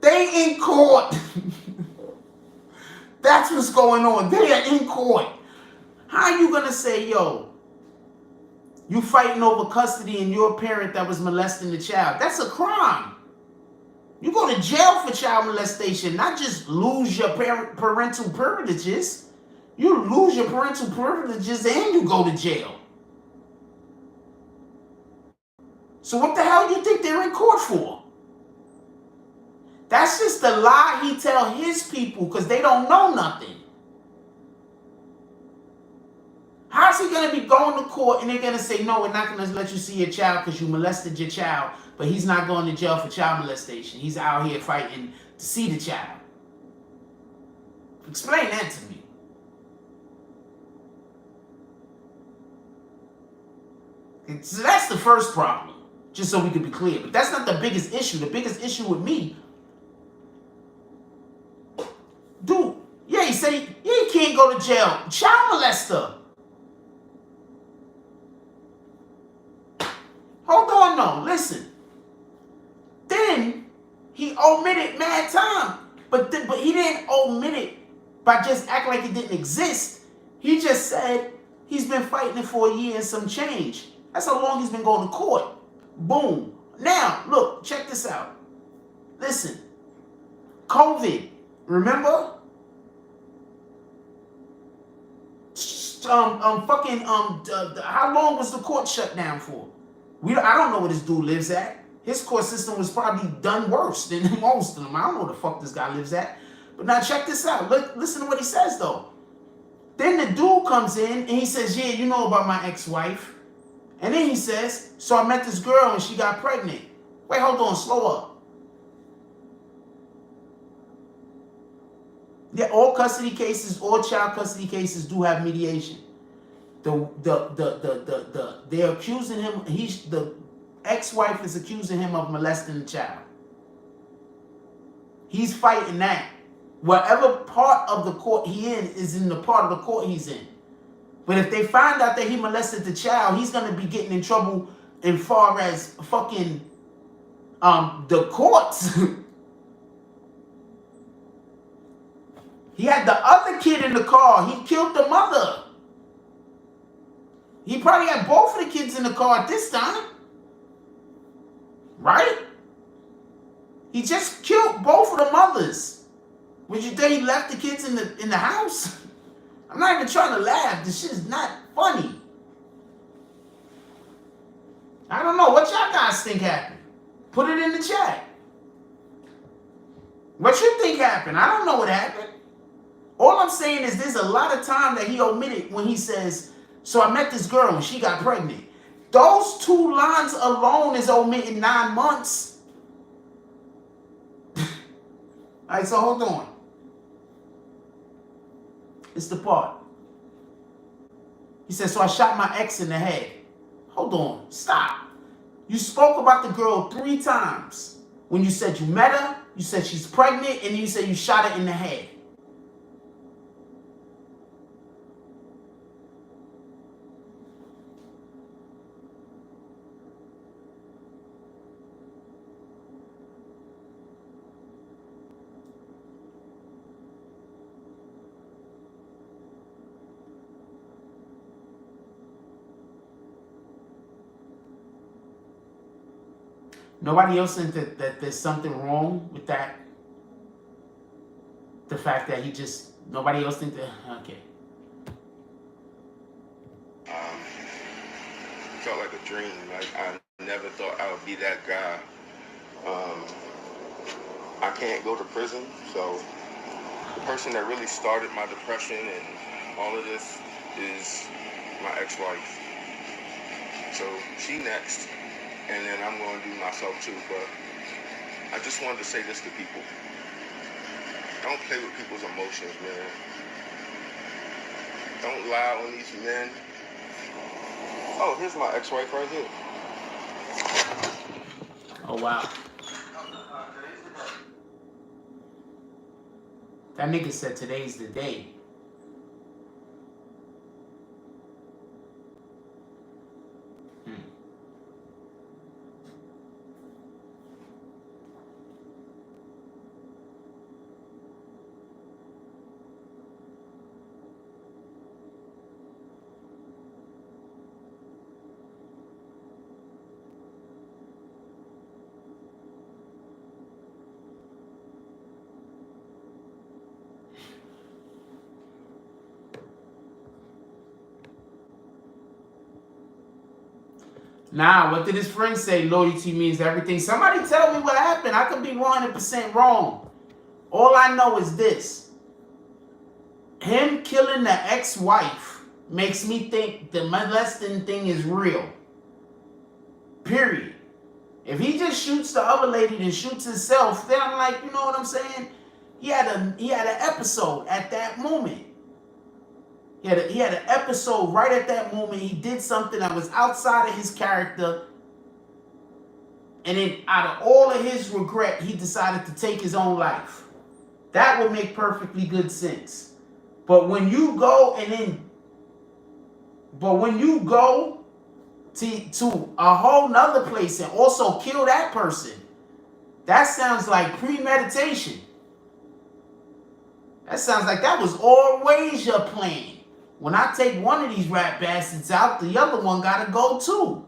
They in court. That's what's going on. They are in court. How are you going to say, yo, you fighting over custody and you're a parent that was molesting the child? That's a crime. You go to jail for child molestation, not just lose your parental privileges. You lose your parental privileges and you go to jail. So what the hell do you think they're in court for? That's just the lie he tell his people because they don't know nothing. How's he going to be going to court and they're going to say, no, we're not going to let you see your child because you molested your child, but he's not going to jail for child molestation. He's out here fighting to see the child. Explain that to me. So that's the first problem, just so we can be clear. But that's not the biggest issue. The biggest issue with me, dude, yeah, he say, yeah, he can't go to jail. Child molester. Hold on, no, listen. Then he omitted mad time, but he didn't omit it by just acting like it didn't exist. He just said he's been fighting it for a year and some change. That's how long he's been going to court. Boom. Now, look, check this out. Listen, COVID, remember? How long was the court shut down for? I don't know where this dude lives at. His court system was probably done worse than most of them. I don't know where the fuck this guy lives at. But now check this out. Look, listen to what he says, though. Then the dude comes in and he says, yeah, you know about my ex-wife. And then he says, so I met this girl and she got pregnant. Wait, hold on, slow up. Yeah, all custody cases, all child custody cases do have mediation. They're accusing him, the ex-wife is accusing him of molesting the child. He's fighting that. Whatever part of the court he is in the part of the court he's in. But if they find out that he molested the child, he's going to be getting in trouble as far as fucking the courts. He had the other kid in the car. He killed the mother. He probably had both of the kids in the car at this time. Right? He just killed both of the mothers. Would you think he left the kids in the house? I'm not even trying to laugh. This shit is not funny. I don't know. What y'all guys think happened? Put it in the chat. What you think happened? I don't know what happened. All I'm saying is there's a lot of time that he omitted when he says, so I met this girl and she got pregnant. Those two lines alone is omitting 9 months. All right, so hold on. It's the part. He says, so I shot my ex in the head. Hold on, stop. You spoke about the girl 3 times. When you said you met her, you said she's pregnant, and you said you shot her in the head. Nobody else think that there's something wrong with that? The fact that nobody else think that, okay. Felt like a dream. Like I never thought I would be that guy. I can't go to prison, so the person that really started my depression and all of this is my ex-wife. So she next. And then I'm going to do myself too, but I just wanted to say this to people. Don't play with people's emotions, man. Don't lie on these men. Oh, here's my ex-wife right here. Oh, wow. That nigga said today's the day. Nah, what did his friend say? Loyalty means everything. Somebody tell me what happened. I could be 100% wrong. All I know is this. Him killing the ex-wife makes me think the molesting thing is real. Period. If he just shoots the other lady and shoots himself, then I'm like, you know what I'm saying? He had an episode at that moment. He had an episode right at that moment. He did something that was outside of his character. And then out of all of his regret, he decided to take his own life. That would make perfectly good sense. But when you go to a whole nother place and also kill that person, that sounds like premeditation. That sounds like that was always your plan. When I take one of these rat bastards out, the other one gotta go too.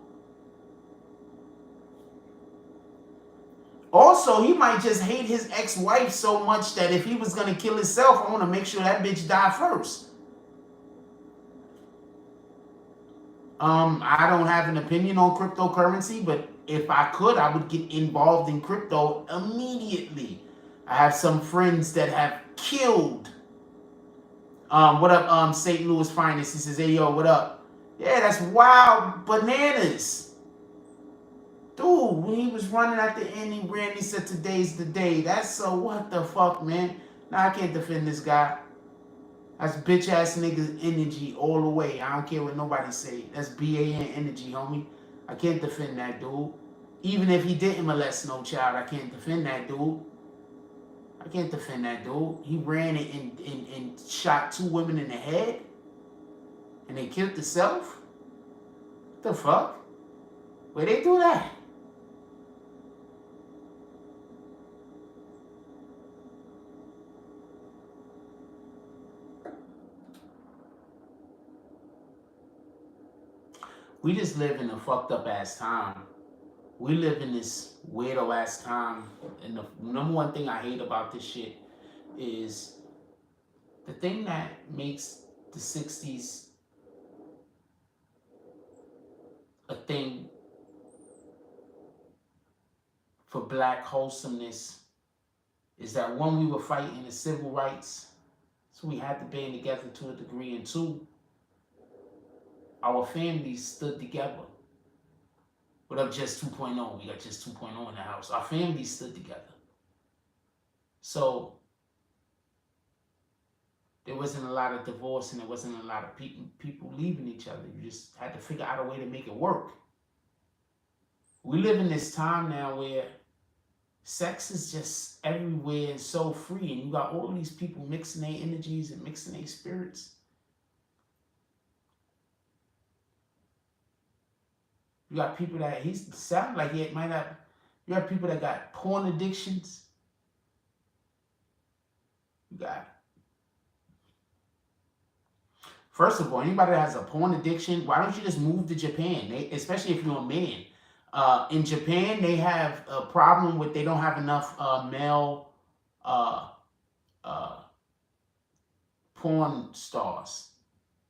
Also, he might just hate his ex-wife so much that if he was gonna kill himself, I want to make sure that bitch die first. I don't have an opinion on cryptocurrency, but if I could, I would get involved in crypto immediately. I have some friends that have killed. What up, St. Louis Finest? He says, hey, yo, what up? Yeah, that's wild bananas. Dude, when he was running at the end, he said, today's the day. That's so what the fuck, man? Nah, I can't defend this guy. That's bitch ass niggas energy all the way. I don't care what nobody say. That's BAN energy, homie. I can't defend that dude. Even if he didn't molest no child, I can't defend that dude. I can't defend that dude. He ran it and shot 2 women in the head. And they killed themselves? What the fuck? Where they do that? We just live in a fucked up ass time. We live in this weirdo ass time. And the number one thing I hate about this shit is the thing that makes the 60s a thing for black wholesomeness is that one, we were fighting the civil rights, so we had to band together to a degree, and 2, our families stood together. What up, Just 2.0? We got Just 2.0 in the house. Our families stood together. So there wasn't a lot of divorce and there wasn't a lot of people leaving each other. You just had to figure out a way to make it work. We live in this time now where sex is just everywhere and so free, and you got all these people mixing their energies and mixing their spirits. You got people that he sound like it might not. You got people that got porn addictions. You got. First of all, anybody that has a porn addiction, why don't you just move to Japan? Especially if you're a man. In Japan, they have a problem with they don't have enough male porn stars.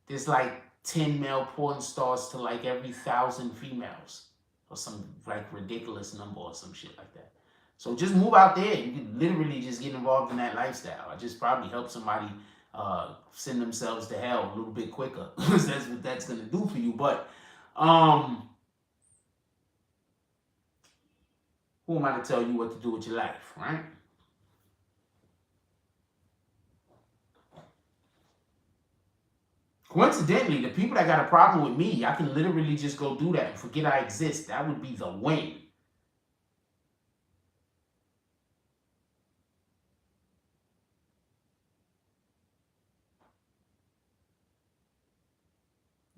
There's like 10 male porn stars to like every 1,000 females, or some like ridiculous number or some shit like that. So just move out there. You can literally just get involved in that lifestyle. I just probably help somebody send themselves to hell a little bit quicker. That's what that's gonna do for you. But who am I to tell you what to do with your life, right? Coincidentally, the people that got a problem with me, I can literally just go do that and forget I exist. That would be the win.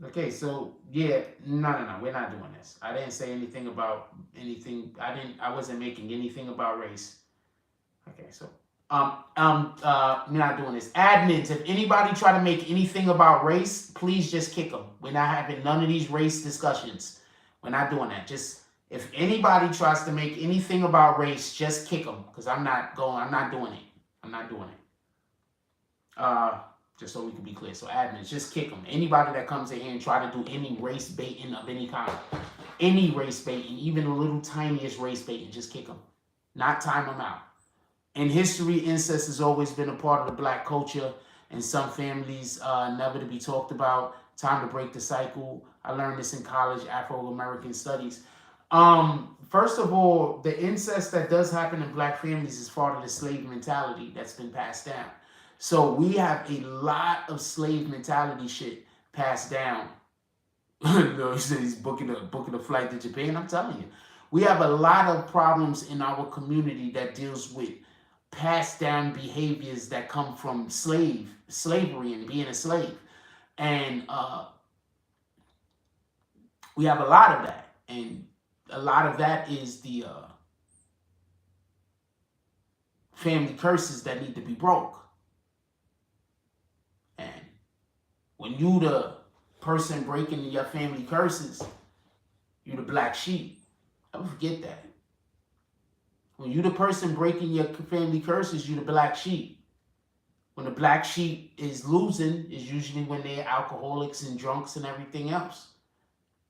Okay, so yeah, no, we're not doing this. I didn't say anything about anything. I wasn't making anything about race. Okay, so we're not doing this. Admins, if anybody try to make anything about race, please just kick them. We're not having none of these race discussions. We're not doing that. Just if anybody tries to make anything about race, just kick them, because I'm not doing it. I'm not doing it. Just so we can be clear. So admins, just kick them. Anybody that comes in here and try to do any race baiting of any kind, any race baiting, even a little tiniest race baiting, just kick them. Not time them out. In history, incest has always been a part of the black culture, and some families never to be talked about. Time to break the cycle. I learned this in college, Afro-American studies. First of all, the incest that does happen in black families is part of the slave mentality that's been passed down. So we have a lot of slave mentality shit passed down. No, he said he's booking a flight to Japan. I'm telling you, we have a lot of problems in our community that deals with passed down behaviors that come from slavery and being a slave. And we have a lot of that. And a lot of that is the family curses that need to be broke. And when you the person breaking your family curses, you the black sheep. Don't forget that. When you the person breaking your family curses, you the black sheep. When the black sheep is losing, is usually when they're alcoholics and drunks and everything else.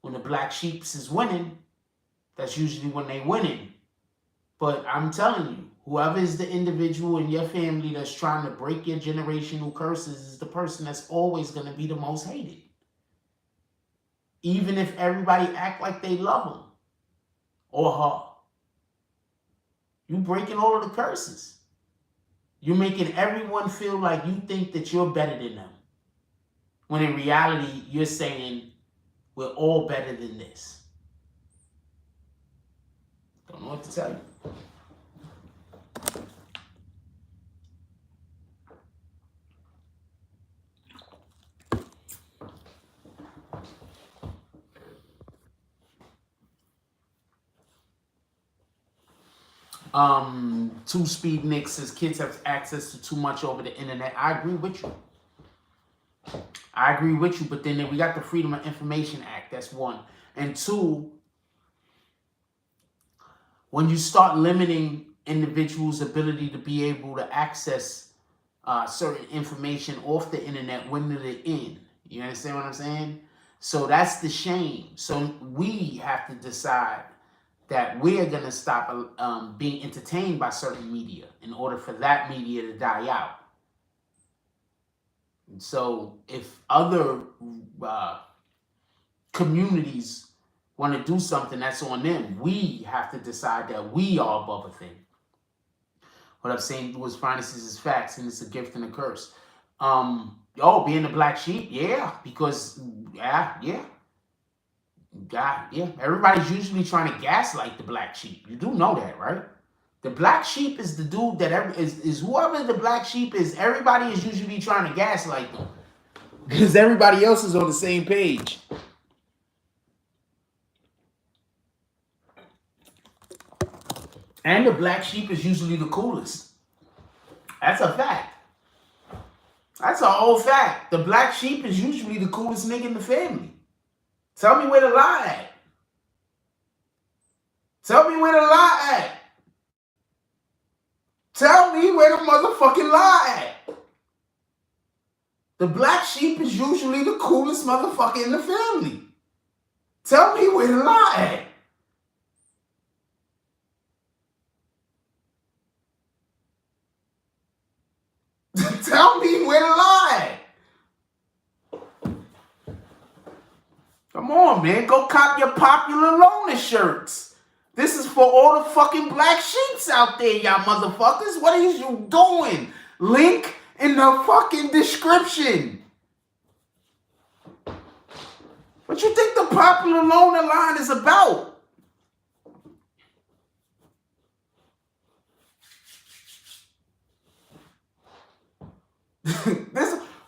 When the black sheep is winning, That's usually when they winning. But I'm telling you, whoever is the individual in your family that's trying to break your generational curses is the person that's always going to be the most hated. Even if everybody act like they love him or her. You breaking all of the curses. You're making everyone feel like you think that you're better than them. When in reality, you're saying, we're all better than this. Don't know what to tell you. Two Speed Nick says kids have access to too much over the internet. I agree with you. But then we got the Freedom of Information Act. That's one. And two, when you start limiting individuals' ability to be able to access certain information off the internet, when did it end? You understand what I'm saying? So that's the shame. So we have to decide that we are going to stop being entertained by certain media in order for that media to die out. And so if other communities want to do something, that's on them. We have to decide that we are above a thing. What I'm saying was finances is facts, and it's a gift and a curse. Being the black sheep, yeah, because, yeah. Everybody's usually trying to gaslight the black sheep. You do know that, right? The black sheep is the dude that is whoever the black sheep is. Everybody is usually trying to gaslight them because everybody else is on the same page. And the black sheep is usually the coolest. That's a fact. That's a whole fact. The black sheep is usually the coolest nigga in the family. Tell me where the lie at. Tell me where the lie at. Tell me where the motherfucking lie at. The black sheep is usually the coolest motherfucker in the family. Tell me where the lie at. Tell me where the lie at. Come on, man. Go cop your popular loner shirts. This is for all the fucking black sheeps out there, y'all motherfuckers. What are you doing? Link in the fucking description. What you think the popular loner line is about?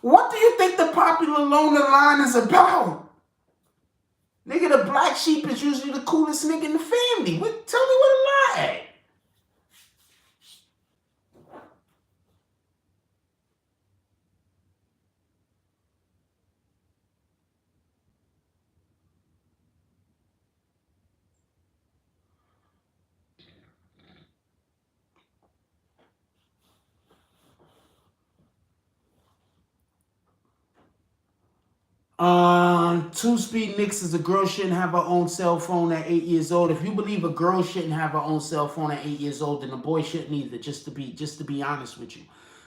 What do you think the popular loner line is about? Nigga, the black sheep is usually the coolest nigga in the family. Tell me where the lie at. Two Speed Nick says a girl shouldn't have her own cell phone at 8 years old. If you believe a girl shouldn't have her own cell phone at 8 years old, then a boy shouldn't either, just to be honest with you.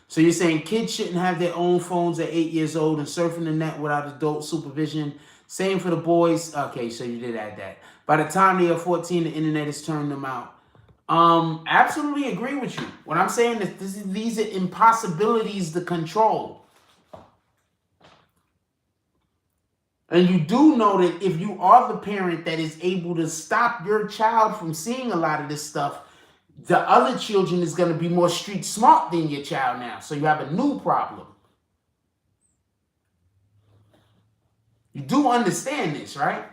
So you're saying kids shouldn't have their own phones at 8 years old and surfing the net without adult supervision. Same for the boys. Okay, so you did add that. By the time they are 14, the internet has turned them out. Absolutely agree with you. What I'm saying is these are impossibilities to control. And you do know that if you are the parent that is able to stop your child from seeing a lot of this stuff, the other children is going to be more street smart than your child now. So you have a new problem. You do understand this, right?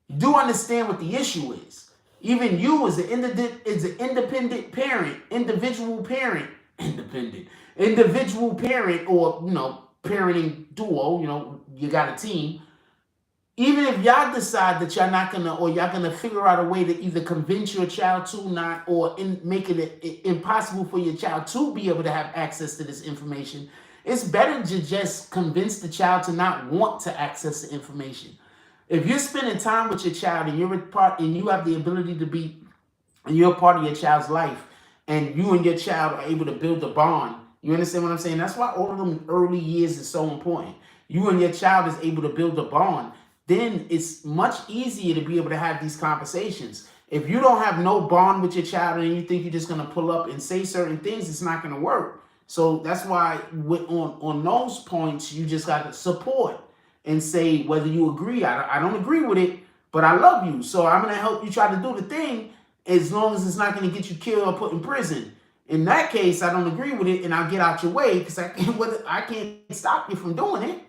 You do understand what the issue is. Even you as an independent parent, individual parent, or, parenting duo, you got a team. Even if y'all decide that y'all not gonna, or y'all gonna figure out a way to either convince your child to not, or make it impossible for your child to be able to have access to this information, it's better to just convince the child to not want to access the information. If you're spending time with your child and you're a part and you have the ability to be, and you're a part of your child's life, and you and your child are able to build a bond, you understand what I'm saying? That's why all of them early years is so important. You and your child is able to build a bond, then it's much easier to be able to have these conversations. If you don't have no bond with your child and you think you're just gonna pull up and say certain things, it's not gonna work. So that's why on those points, you just got to support and say whether you agree. I don't agree with it, but I love you. So I'm going to help you try to do the thing as long as it's not going to get you killed or put in prison. In that case, I don't agree with it and I'll get out your way because I can't stop you from doing it.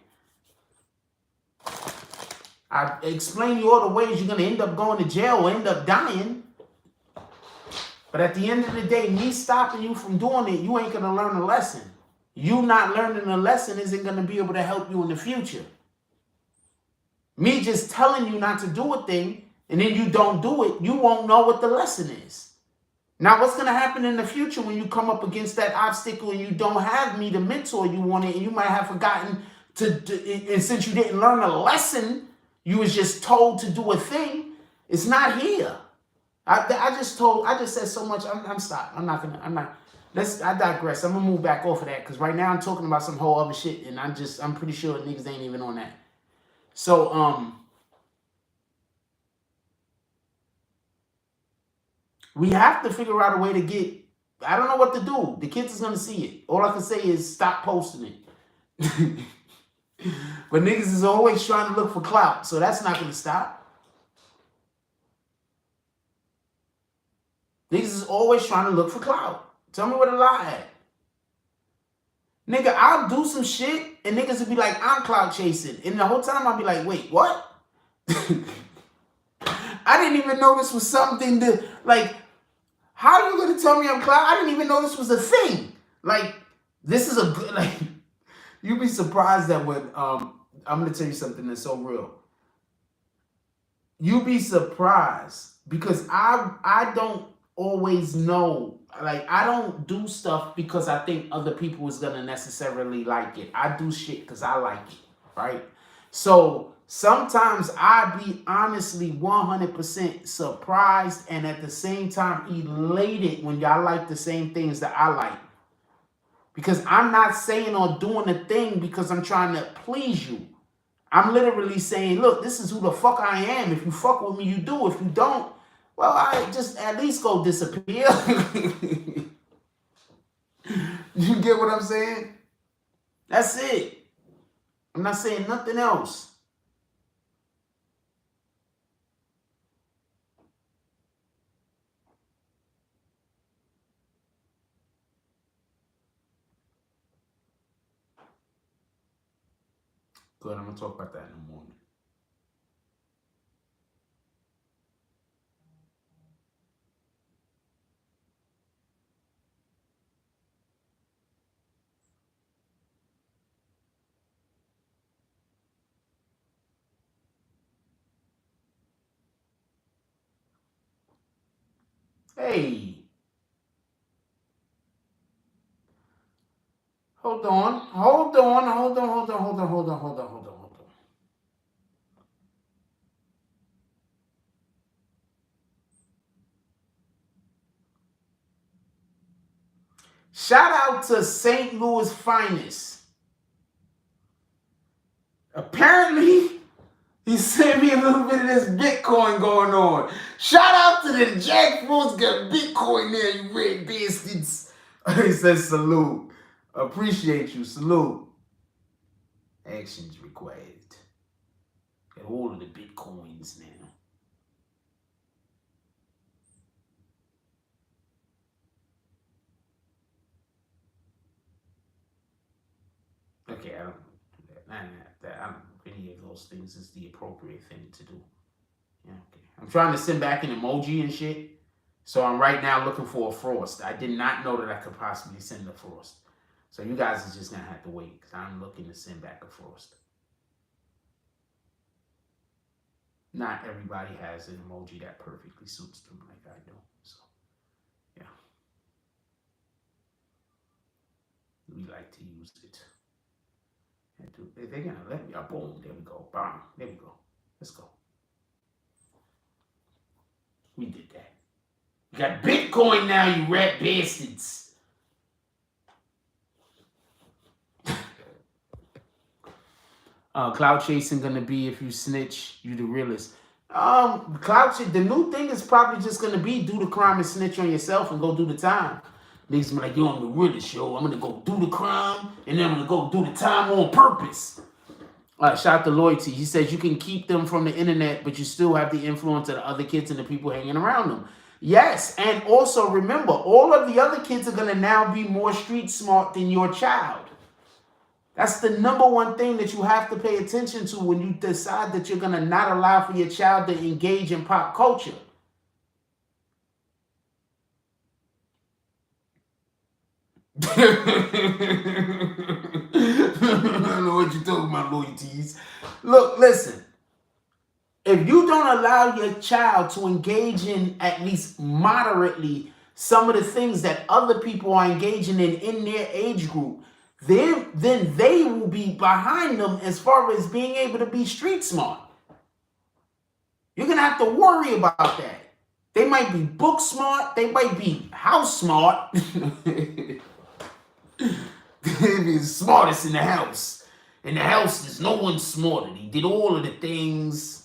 I explain you all the ways you're going to end up going to jail or end up dying. But at the end of the day, me stopping you from doing it, you ain't going to learn a lesson. You not learning a lesson isn't going to be able to help you in the future. Me just telling you not to do a thing and then you don't do it, you won't know what the lesson is. Now, what's going to happen in the future when you come up against that obstacle and you don't have me to mentor you on it, and you might have forgotten and since you didn't learn a lesson, you was just told to do a thing, it's not here. I just said so much. I'm stopped. I digress. I'm gonna move back off of that because right now I'm talking about some whole other shit, and I'm pretty sure niggas ain't even on that. So we have to figure out a way to get. I don't know what to do. The kids is gonna see it. All I can say is stop posting it. But niggas is always trying to look for clout, so that's not gonna stop. Niggas is always trying to look for clout. Tell me where the lie at. Nigga, I'll do some shit and niggas will be like, I'm clout chasing. And the whole time I'll be like, wait, what? I didn't even know this was something to, like, how are you going to tell me I'm clout? I didn't even know this was a thing. Like, this is a good, like, you'd be surprised that when, I'm going to tell you something that's so real. You'd be surprised because I don't always know, like, I don't do stuff because I think other people is gonna necessarily like it. I do shit because I like it, right? So sometimes I be honestly 100% surprised and at the same time elated when y'all like the same things that I like, because I'm not saying or doing a thing because I'm trying to please you. I'm literally saying, look, this is who the fuck I am. If you fuck with me, you do. If you don't, well, I just at least go disappear. You get what I'm saying? That's it. I'm not saying nothing else. Good, I'm going to talk about that in the morning. Hey. Hold on. Shout out to St. Louis Finest. Apparently, he sent me a little bit of this Bitcoin going on. Shout out to the jackfruits got Bitcoin there, you red bastards. He says salute. Appreciate you. Salute. Actions required. Get hold of the Bitcoins now. Okay, I don't do that. I don't know if any of those things is the appropriate thing to do. Yeah, okay. I'm trying to send back an emoji and shit. So I'm right now looking for a frost. I did not know that I could possibly send a frost. So you guys are just going to have to wait because I'm looking to send back a frost. Not everybody has an emoji that perfectly suits them like I do. So, yeah. We like to use it. They're going to let me. Oh, boom. There we go. Bam. There we go. Let's go. We did that. You got Bitcoin now, you rat bastards. Clout chasing gonna be if you snitch, you the realest. The new thing is probably just gonna be do the crime and snitch on yourself and go do the time. Niggas be like, yo, I'm the realest, yo. I'm gonna go do the crime and then I'm gonna go do the time on purpose. Shout out to Loyalty. He says you can keep them from the internet, but you still have the influence of the other kids and the people hanging around them. Yes, and also remember, all of the other kids are gonna now be more street smart than your child. That's the number one thing that you have to pay attention to when you decide that you're going to not allow for your child to engage in pop culture. I don't know what you're talking about, Loyalties. Look, listen. If you don't allow your child to engage in at least moderately some of the things that other people are engaging in their age group, then they will be behind them as far as being able to be street smart. You're going to have to worry about that. They might be book smart. They might be house smart. They're the smartest in the house. In the house, there's no one smarter. He did all of the things.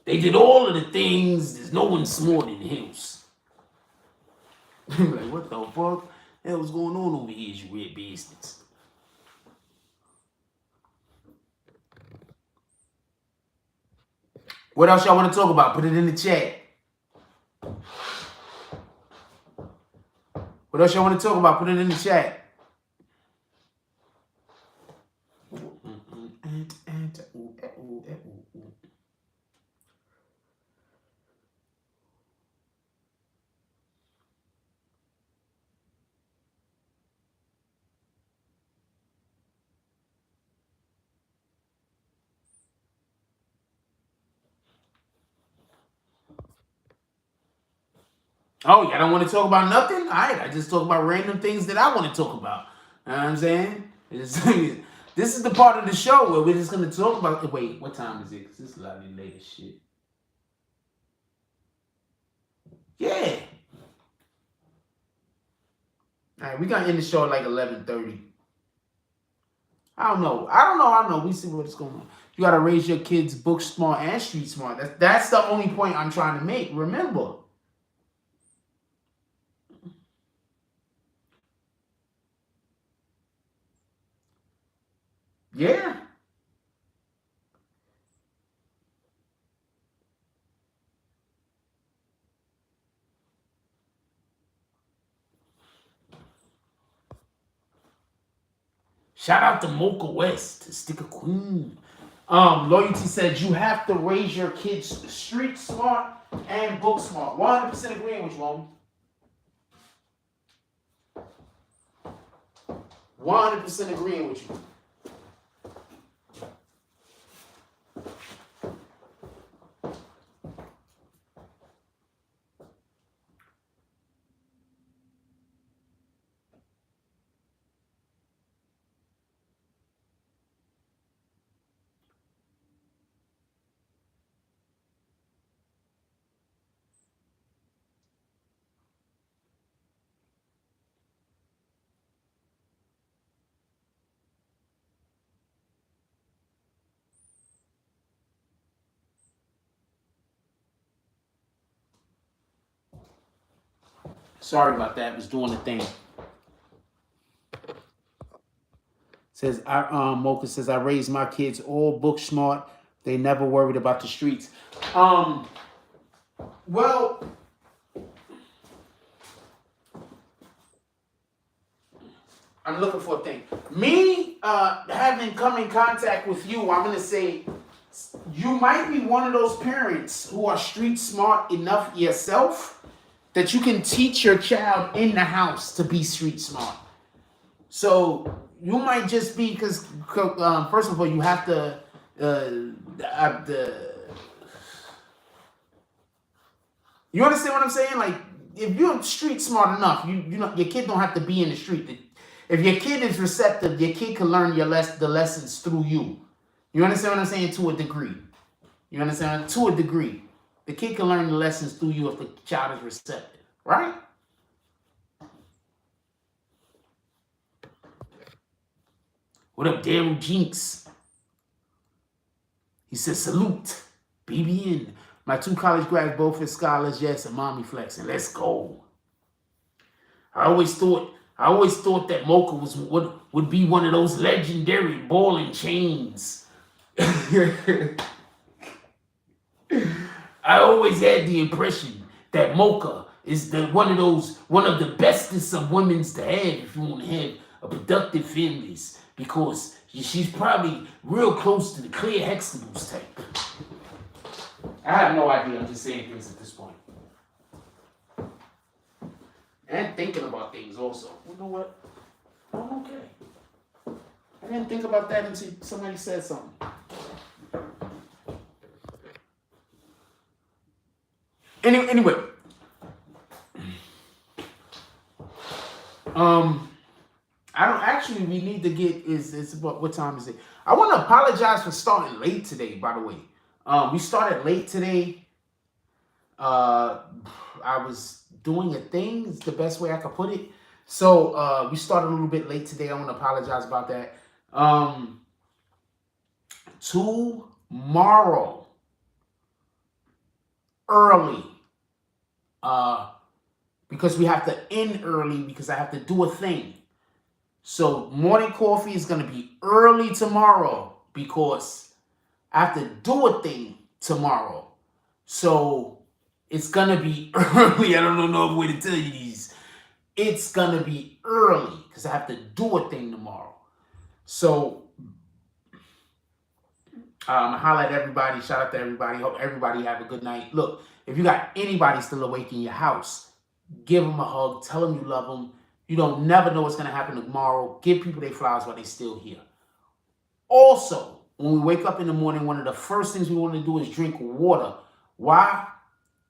They did all of the things. There's no one smarter in the house. Like, what the fuck? Hell, what's going on over here, you red bastards? What else y'all want to talk about? Put it in the chat. What else y'all want to talk about? Put it in the chat. Oh, y'all don't want to talk about nothing? All right, I just talk about random things that I want to talk about. You know what I'm saying? This is the part of the show where we're just going to talk about... Wait, what time is it? Because this is a lot of the latest shit. Yeah. All right, we got to end the show at like 11:30. I don't know. We see what's going on. You got to raise your kids book smart and street smart. That's the only point I'm trying to make. Remember. Yeah. Shout out to Mocha West, Sticker Queen. Loyalty said you have to raise your kids street smart and book smart. 100% agreeing with you, homie. 100% agreeing with you. Sorry about that. I was doing the thing. Says Mocha says I raised my kids all book smart. They never worried about the streets. Well, I'm looking for a thing. Me having come in contact with you, I'm gonna say you might be one of those parents who are street smart enough yourself that you can teach your child in the house to be street smart. So you might just be, because first of all, you have to, you understand what I'm saying? Like, if you're street smart enough, you know your kid don't have to be in the street. If your kid is receptive, your kid can learn the lessons through you. You understand what I'm saying? To a degree. You understand? To a degree. The kid can learn the lessons through you if the child is receptive, right? What up, Daryl Jinx? He says, salute, BBN. My 2 college grads, both as scholars, yes, and mommy flexing. Let's go. I always thought that Mocha would be one of those legendary ball and chains. I always had the impression that Mocha is one of the bestest of women's to have if you want to have a productive families, because she's probably real close to the Clear Hexables type. I have no idea. I'm just saying things at this point. And thinking about things also. You know what? I'm okay. I didn't think about that until somebody said something. Anyway. I don't actually, we need to get, it's about, what time is it? I want to apologize for starting late today, by the way. We started late today. I was doing a thing, it's the best way I could put it. So we started a little bit late today. I want to apologize about that. Tomorrow, early, because we have to end early because I have to do a thing. So morning coffee is going to be early tomorrow because I have to do a thing tomorrow. So it's going to be early. I don't know no other way to tell you these. It's going to be early because I have to do a thing tomorrow. So holla at everybody. Shout out to everybody. Hope everybody have a good night. Look, if you got anybody still awake in your house, give them a hug. Tell them you love them. You don't never know what's going to happen tomorrow. Give people their flowers while they're still here. Also, when we wake up in the morning, one of the first things we want to do is drink water. Why?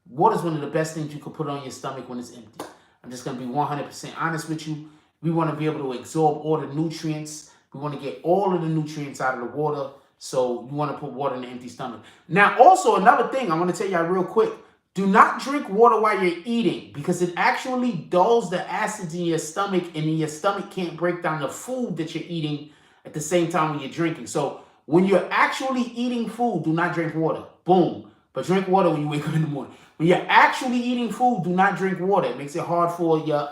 Water is one of the best things you can put on your stomach when it's empty. I'm just going to be 100% honest with you. We want to be able to absorb all the nutrients. We want to get all of the nutrients out of the water. So you want to put water in an empty stomach. Now, also another thing I want to tell y'all real quick. Do not drink water while you're eating because it actually dulls the acids in your stomach, and then your stomach can't break down the food that you're eating at the same time when you're drinking. So when you're actually eating food, do not drink water. Boom. But drink water when you wake up in the morning. When you're actually eating food, do not drink water. It makes it hard for your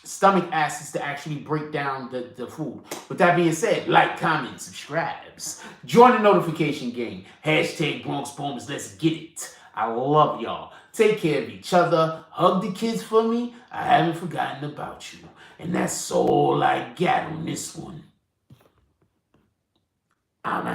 stomach acids to actually break down the food. With that being said, like, comment, subscribes. Join the notification gang. Hashtag Bronx Bombers. Let's get it. I love y'all. Take care of each other. Hug the kids for me. I haven't forgotten about you. And that's all I got on this one. I'm out.